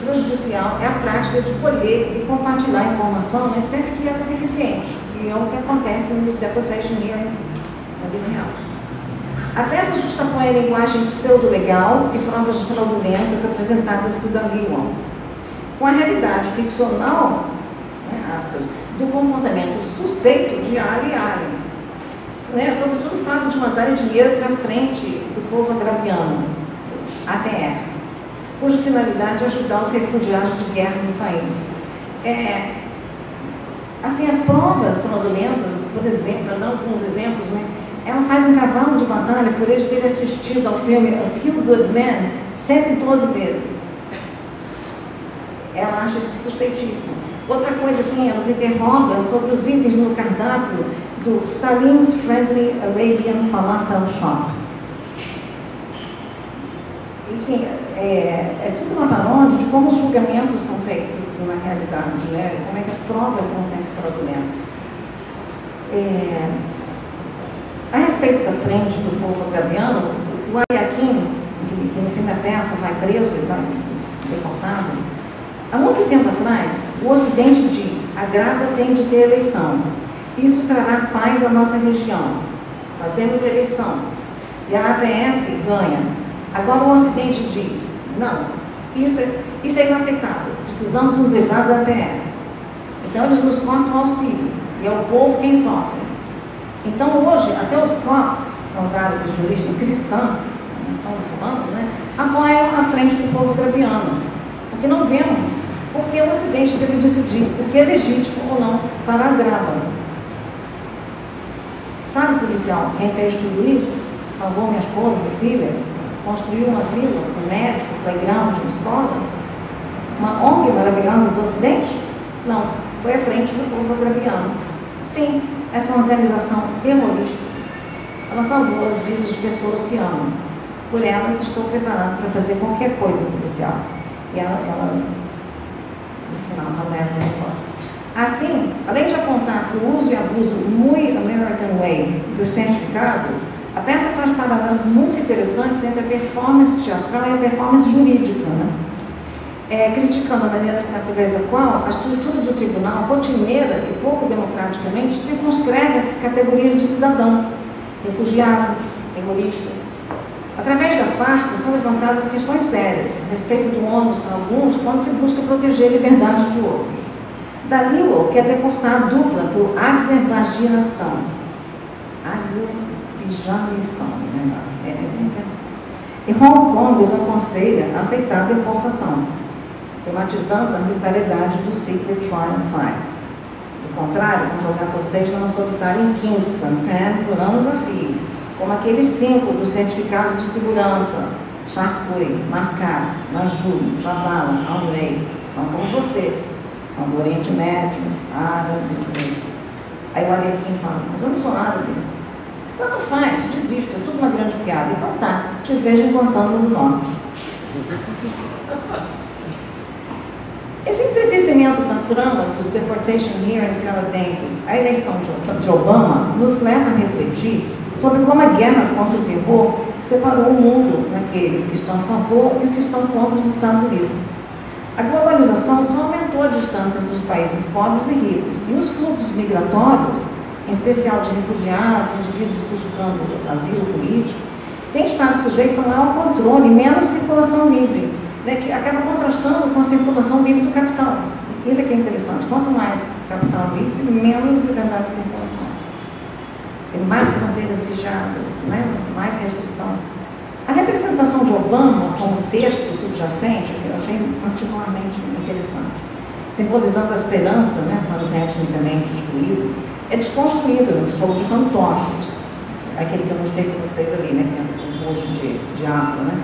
prejudicial é a prática de colher e compartilhar informação, né, sempre que é deficiente, que é o que acontece nos deportation hearings na vida real. A peça justapõe a linguagem pseudo-legal e provas fraudulentas apresentadas por Daliwan, com a realidade ficcional, né, aspas, do comportamento suspeito de Ali e Ali, né, sobretudo o fato de mandarem dinheiro para frente do povo agraviano, ATF, cuja finalidade é ajudar os refugiados de guerra no país. Assim, as provas fraudulentas, por exemplo, para dar alguns exemplos, né, ela faz um cavalo de batalha por eles terem assistido ao filme A Few Good Men 112 vezes. Ela acha isso suspeitíssimo. Outra coisa, assim, elas interrogam sobre os itens no cardápio do Salim's Friendly Arabian Falafel Shop. Enfim, é tudo uma paródia de como os julgamentos são feitos na realidade, né? Como é que as provas são sempre fraudulentas. A respeito da frente do povo agraviano, o Ayaquim, que no fim da peça vai preso e vai deportado, há muito tempo atrás, o Ocidente diz: a Grábia tem de ter eleição. Isso trará paz à nossa região. Fazemos eleição. E a APF ganha. Agora o Ocidente diz: não, isso é inaceitável. Precisamos nos livrar da APF. Então eles nos cortam o auxílio. E é o povo quem sofre. Então hoje, até os COPs, que são os árabes de origem cristã, não são muçulmanos, né, apoiam a frente do povo grabiano. Porque não vemos porque o Ocidente deve decidir o que é legítimo ou não para a Graba. Sabe, policial, quem fez tudo isso? Salvou minha esposa e filha? Construiu uma vila, um médico, um playground, uma escola? Uma ONG maravilhosa do Ocidente? Não, foi à frente do povo agraviano. Sim, essa é uma organização terrorista. Ela salvou as vidas de pessoas que amam. Por elas, estou preparado para fazer qualquer coisa policial. E ela no final, ela leva embora. Assim, além de apontar para o uso e abuso muito American Way dos certificados, a peça faz paralelos muito interessantes entre a performance teatral e a performance jurídica, né? Criticando a maneira através da qual a estrutura do tribunal, rotineira e pouco democraticamente, circunscreve as categorias de cidadão, refugiado, terrorista. Através da farsa são levantadas questões sérias a respeito do ônus para alguns quando se busca proteger a liberdade de outros. Dalilo quer deportar a dupla por Azerbaijão. E Hong Kong os aconselha a aceitar a deportação, tematizando a arbitrariedade do Secret Trial 5. Do contrário, vão jogar vocês numa solitária em Kingston, Penn, por anos a fio, como aqueles 5 dos certificados de segurança, Charcui, Marcat, Maju, Jabala, Alrei, são como você, são do Oriente Médio, árabes. Aí o Alequim fala, mas eu não sou árabe. Tanto faz, desisto, é tudo uma grande piada. Então tá, te vejo em Guantánamo do Norte. Esse entretecimento da trama dos deportation hearings canadenses, a eleição de Obama, nos leva a refletir sobre como a guerra contra o terror separou o mundo naqueles que estão a favor e os que estão contra os Estados Unidos. A globalização só aumentou a distância entre os países pobres e ricos, e os fluxos migratórios, em especial de refugiados, indivíduos buscando asilo político, têm estado sujeitos a maior controle e menos circulação livre, né, que acaba contrastando com a circulação livre do capital. Isso é que é interessante. Quanto mais capital livre, menos liberdade de circulação. Tem mais fronteiras vigiadas, né, mais restrição. A representação de Obama como texto subjacente, eu achei particularmente interessante, simbolizando a esperança, né, para os etnicamente excluídos, é desconstruída no show de fantoches, aquele que eu mostrei para vocês ali, né, que é um rosto de afro, né,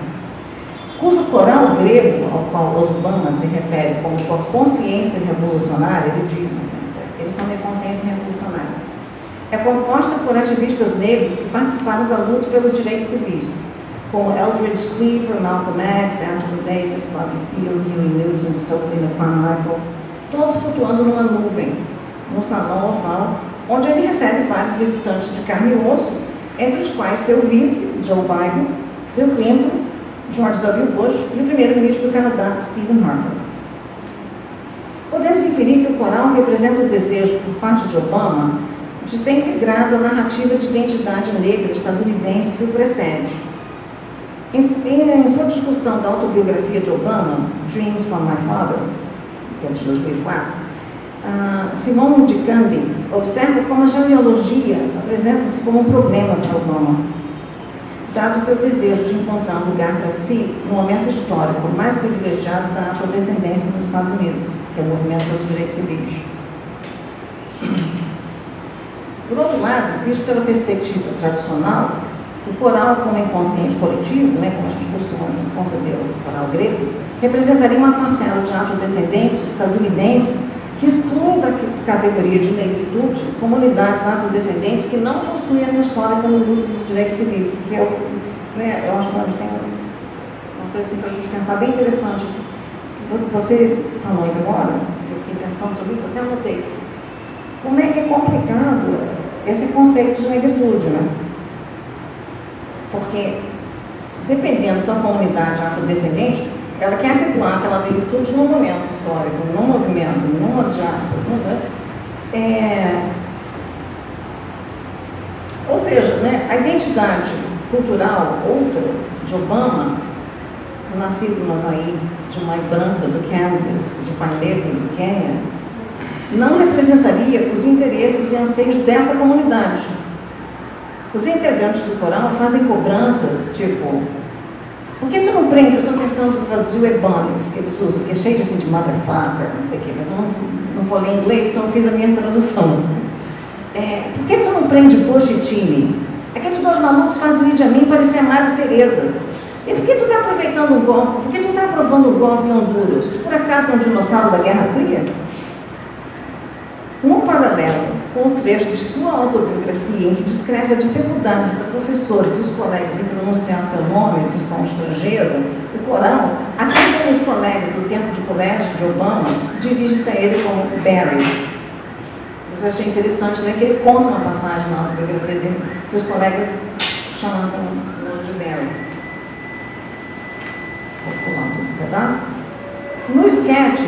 cujo coral grego ao qual Obama se refere como sua consciência revolucionária, ele diz, né, eles são minha consciência revolucionária, é composta por ativistas negros que participaram da luta pelos direitos civis, como Eldridge Cleaver, Malcolm X, Angela Davis, Bobby Seale, Huey Newton, Stokely McCormick, todos flutuando numa nuvem, num salão oval, onde ele recebe vários visitantes de carne e osso, entre os quais seu vice, Joe Biden, Bill Clinton, George W. Bush e o primeiro-ministro do Canadá, Stephen Harper. Podemos inferir que o coral representa o desejo, por parte de Obama, de ser integrado à narrativa de identidade negra estadunidense que o precede. Em sua discussão da autobiografia de Obama, Dreams from My Father, que é de 2004, Simone de Candy observa como a genealogia apresenta-se como um problema para Obama, dado o seu desejo de encontrar um lugar para si no momento histórico mais privilegiado da afrodescendência nos Estados Unidos, que é o movimento pelos direitos civis. Por outro lado, visto pela perspectiva tradicional, o coral como inconsciente coletivo, né, como a gente costuma conceber o coral grego, representaria uma parcela de afrodescendentes estadunidenses que excluem da categoria de negritude comunidades afrodescendentes que não possuem essa história como luta dos direitos civis, que é o que, né, eu acho que a gente tem uma coisa assim para a gente pensar bem interessante. Você falou ainda agora, eu fiquei pensando sobre isso, até anotei. Como é que é complicado esse conceito de negritude, né? Porque, dependendo da comunidade afrodescendente, ela quer situar aquela negritude num momento histórico, num movimento, numa diáspora, né? Ou seja, né, a identidade cultural outra de Obama, nascido no Havaí, de mãe branca do Kansas, de pai negro do Quênia, não representaria os interesses e anseios dessa comunidade. Os integrantes do coral fazem cobranças, tipo, por que tu não prende? Eu estou tentando traduzir o Ebonics que eles usam, que é cheio de motherfucker, não sei o quê, mas eu não vou ler em inglês, então eu fiz a minha tradução. Por que tu não prende Bush e Cheney? Aqueles dois malucos fazem o Idi Amin parecer a Madre Teresa. E por que tu está aproveitando o golpe? Por que tu está aprovando o golpe em Honduras? Tu por acaso é um dinossauro da Guerra Fria? Num paralelo com o trecho de sua autobiografia em que descreve a dificuldade da professora e dos colegas em pronunciar seu nome de som estrangeiro, o Corão, assim como os colegas do tempo de colégio de Obama, dirige-se a ele como Barry. Eu achei interessante, né, que ele conta uma passagem na autobiografia dele que os colegas chamavam de Barry. Vou pular um pedaço. No sketch,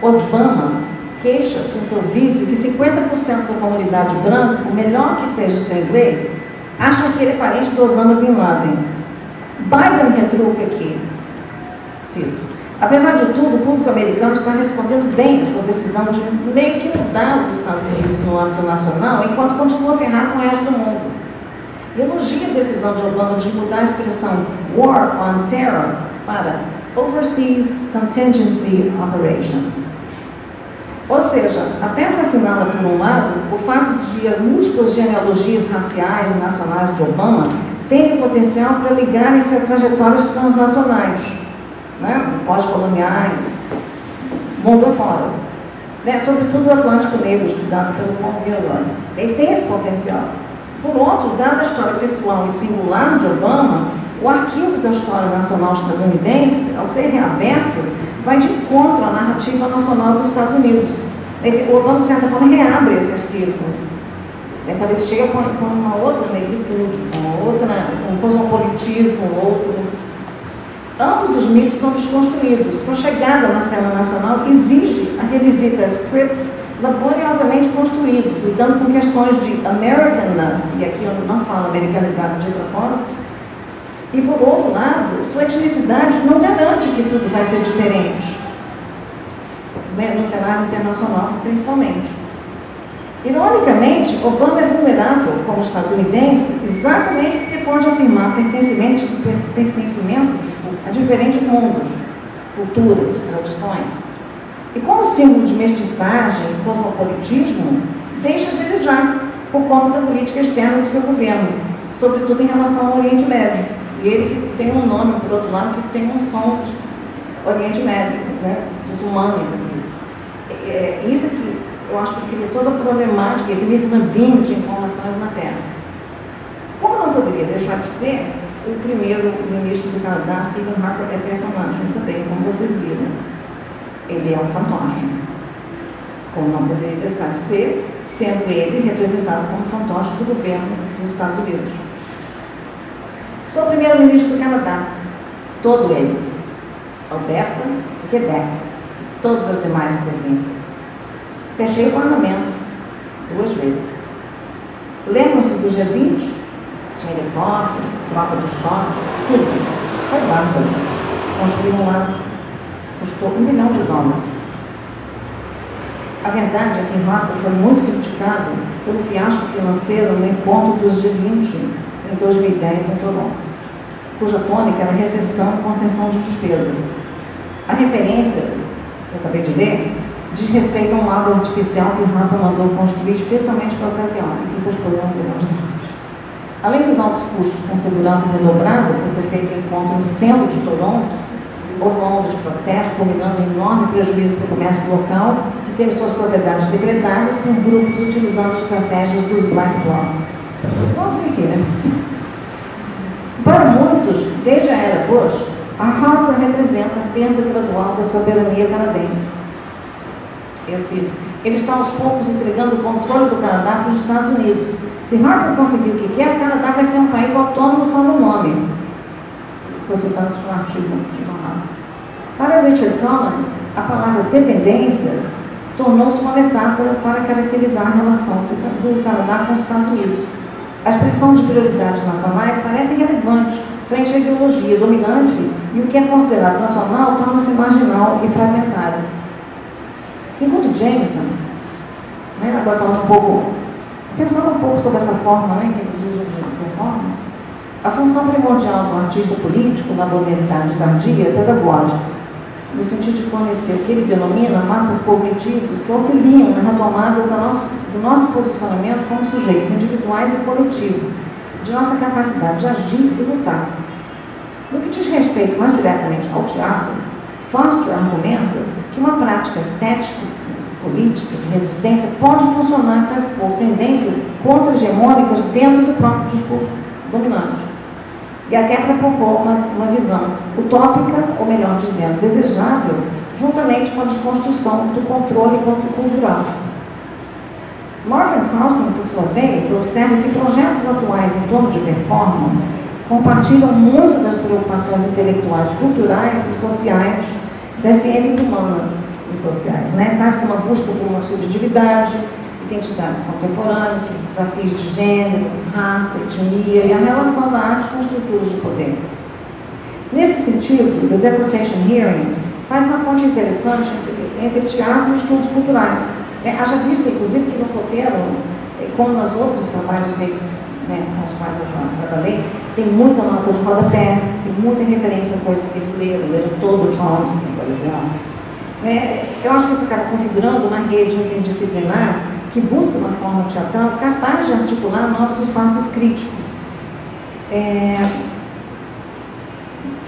Osbama queixa para o seu vice que 50% da comunidade branca, o melhor que seja o seu inglês, acham que ele é parente do Osama Bin Laden. Biden retruca aqui, cito, apesar de tudo, o público americano está respondendo bem à sua decisão de meio que mudar os Estados Unidos no âmbito nacional, enquanto continua ferrado com o resto do mundo. E elogia a decisão de Obama de mudar a expressão War on Terror para Overseas Contingency Operations. Ou seja, a peça assinala, por um lado, o fato de as múltiplas genealogias raciais e nacionais de Obama terem potencial para ligarem-se a trajetórias transnacionais, né? Pós-coloniais, mundo afora. Né? Sobretudo o Atlântico Negro, estudado pelo Paul Gilroy. Ele tem esse potencial. Por outro, dada a história pessoal e singular de Obama, o arquivo da história nacional estadunidense, ao ser reaberto, vai de encontro à narrativa nacional dos Estados Unidos. O Obama, de certa forma, reabre esse arquivo. Quando ele chega com uma outra negritude, um cosmopolitismo, ambos os mitos são desconstruídos. Sua chegada na cena nacional exige a revisita a scripts laboriosamente construídos, lidando com questões de Americanness, e aqui eu não falo americanidade de propósito, e, por outro lado, sua etnicidade não garante que tudo vai ser diferente, né, no cenário internacional, principalmente. Ironicamente, Obama é vulnerável como estadunidense exatamente porque pode afirmar pertencimento a diferentes mundos, culturas, tradições. E como símbolo de mestiçagem e cosmopolitismo, deixa a desejar por conta da política externa do seu governo, sobretudo em relação ao Oriente Médio. E ele que tem um nome, por outro lado, que tem um som de Oriente Médio, né, muçulmano, assim. Isso que eu acho que cria toda a problemática, esse mislambinho de informações na peça. Como não poderia deixar de ser, o primeiro-ministro do Canadá, Stephen Harper, é personagem também, como vocês viram. Ele é um fantoche. Como não poderia deixar de ser, sendo ele representado como fantoche do governo dos Estados Unidos. Sou o primeiro-ministro do Canadá, todo ele, Alberta e Quebec, todas as demais províncias. Fechei o parlamento 2 vezes. Lembram-se do G20? Tinha helicóptero, tropa de choque, tudo. Foi bárbaro. Construíram lá, custou $1 milhão. A verdade é que Harper foi muito criticado pelo fiasco financeiro no encontro dos G20 em 2010 em Toronto, cuja tônica era recessão e contenção de despesas. A referência, que eu acabei de ler, diz respeito a um lago artificial que Harper mandou construir especialmente para a ocasião e que custou $1 milhão. Além dos altos custos com segurança redobrada por ter feito o encontro no centro de Toronto, houve uma onda de protesto, culminando em enorme prejuízo para o comércio local, que teve suas propriedades degradadas por grupos utilizando estratégias dos Black Blocs. Nossa, aqui, né? Para muitos, desde a era Bush, a Harper representa a perda gradual da soberania canadense. Eu cito, ele está aos poucos entregando o controle do Canadá para os Estados Unidos. Se Harper conseguir o que quer, o Canadá vai ser um país autônomo só no nome. Estou citando isso de um artigo de jornal. Para Richard Collins, a palavra dependência tornou-se uma metáfora para caracterizar a relação do Canadá com os Estados Unidos. A expressão de prioridades nacionais parece irrelevante frente à ideologia dominante e o que é considerado nacional torna-se marginal e fragmentário. Segundo Jameson, né, agora falando pensando um pouco sobre essa forma, né, que eles usam de performance, a função primordial do artista político na modernidade tardia é pedagógica. no sentido de fornecer o que ele denomina mapas cognitivos que auxiliam na retomada do nosso posicionamento como sujeitos individuais e coletivos, de nossa capacidade de agir e lutar. No que diz respeito mais diretamente ao teatro, Foster argumenta que uma prática estética, política, de resistência pode funcionar para expor tendências contra-hegemônicas dentro do próprio discurso dominante. E até para propor uma visão utópica, ou melhor dizendo, desejável, juntamente com a desconstrução do controle cultural. Marvin Carlson, por sua vez, observa que projetos atuais em torno de performance compartilham muito das preocupações intelectuais, culturais e sociais das ciências humanas e sociais, tais como a busca por uma subjetividade, identidades contemporâneas, os desafios de gênero, raça, etnia e a relação da arte com estruturas de poder. Nesse sentido, The Deportation Hearings faz uma ponte interessante entre teatro e estudos culturais. Haja vista, inclusive, que no roteiro, como nos outros trabalhos deles, com os quais eu já trabalhei, tem muita nota de rodapé, tem muita referência a coisas que eles leram todo o Chomsky, por exemplo. Eu acho que isso acaba configurando uma rede interdisciplinar que busca uma forma teatral capaz de articular novos espaços críticos,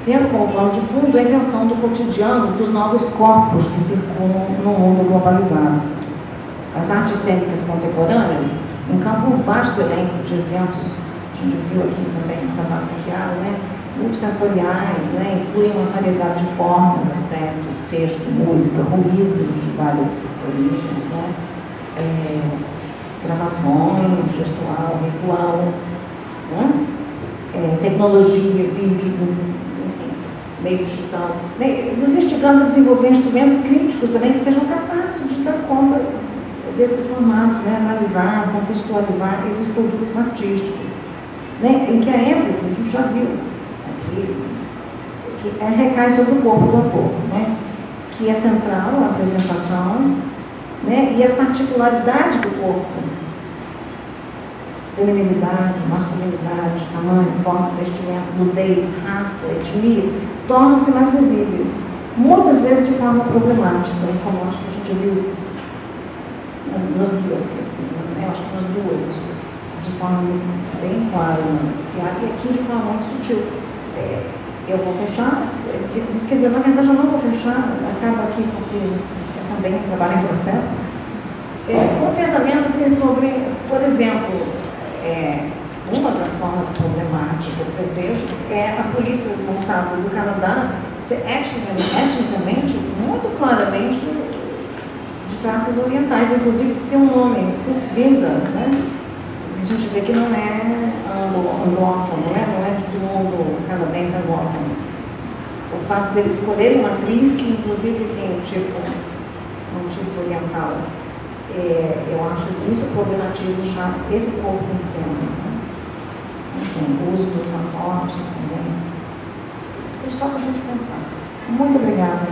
tendo como plano de fundo a invenção do cotidiano dos novos corpos que circulam no mundo globalizado. As artes cênicas contemporâneas encampam um vasto elenco de eventos, a gente viu aqui também no trabalho maquiado, multissensoriais, incluem uma variedade de formas, aspectos, texto, música, ruídos de várias origens, gravações, gestual, ritual, tecnologia, vídeo, enfim, meio digital, nos instigando a desenvolver instrumentos críticos também que sejam capazes de dar conta desses formatos, analisar, contextualizar esses produtos artísticos, em que a ênfase, a gente já viu aqui, que recai sobre o corpo do ator, que é central a apresentação, e as particularidades do corpo, feminilidade, masculinidade, tamanho, forma, vestimento, nudez, raça, etnia, tornam-se mais visíveis, muitas vezes de forma problemática, como acho que a gente viu nas duas questões, acho que nas duas, de forma bem clara, e aqui de forma muito sutil. Eu vou fechar, quer dizer, na verdade eu não vou fechar, acaba aqui porque eu também trabalho em processo, com um pensamento assim, sobre, por exemplo, uma das formas problemáticas que eu vejo é a polícia montada do Canadá ser etnicamente, muito claramente, de traços orientais, inclusive se tem um nome, Survinda, a gente vê que não é anglófono, não é do mundo canadense anglófono. O fato deles escolherem uma atriz que inclusive tem um tipo oriental, eu acho que isso problematiza já esse corpo em cena. Enfim, o uso dos fantoches também. É só para a gente pensar. Muito obrigada.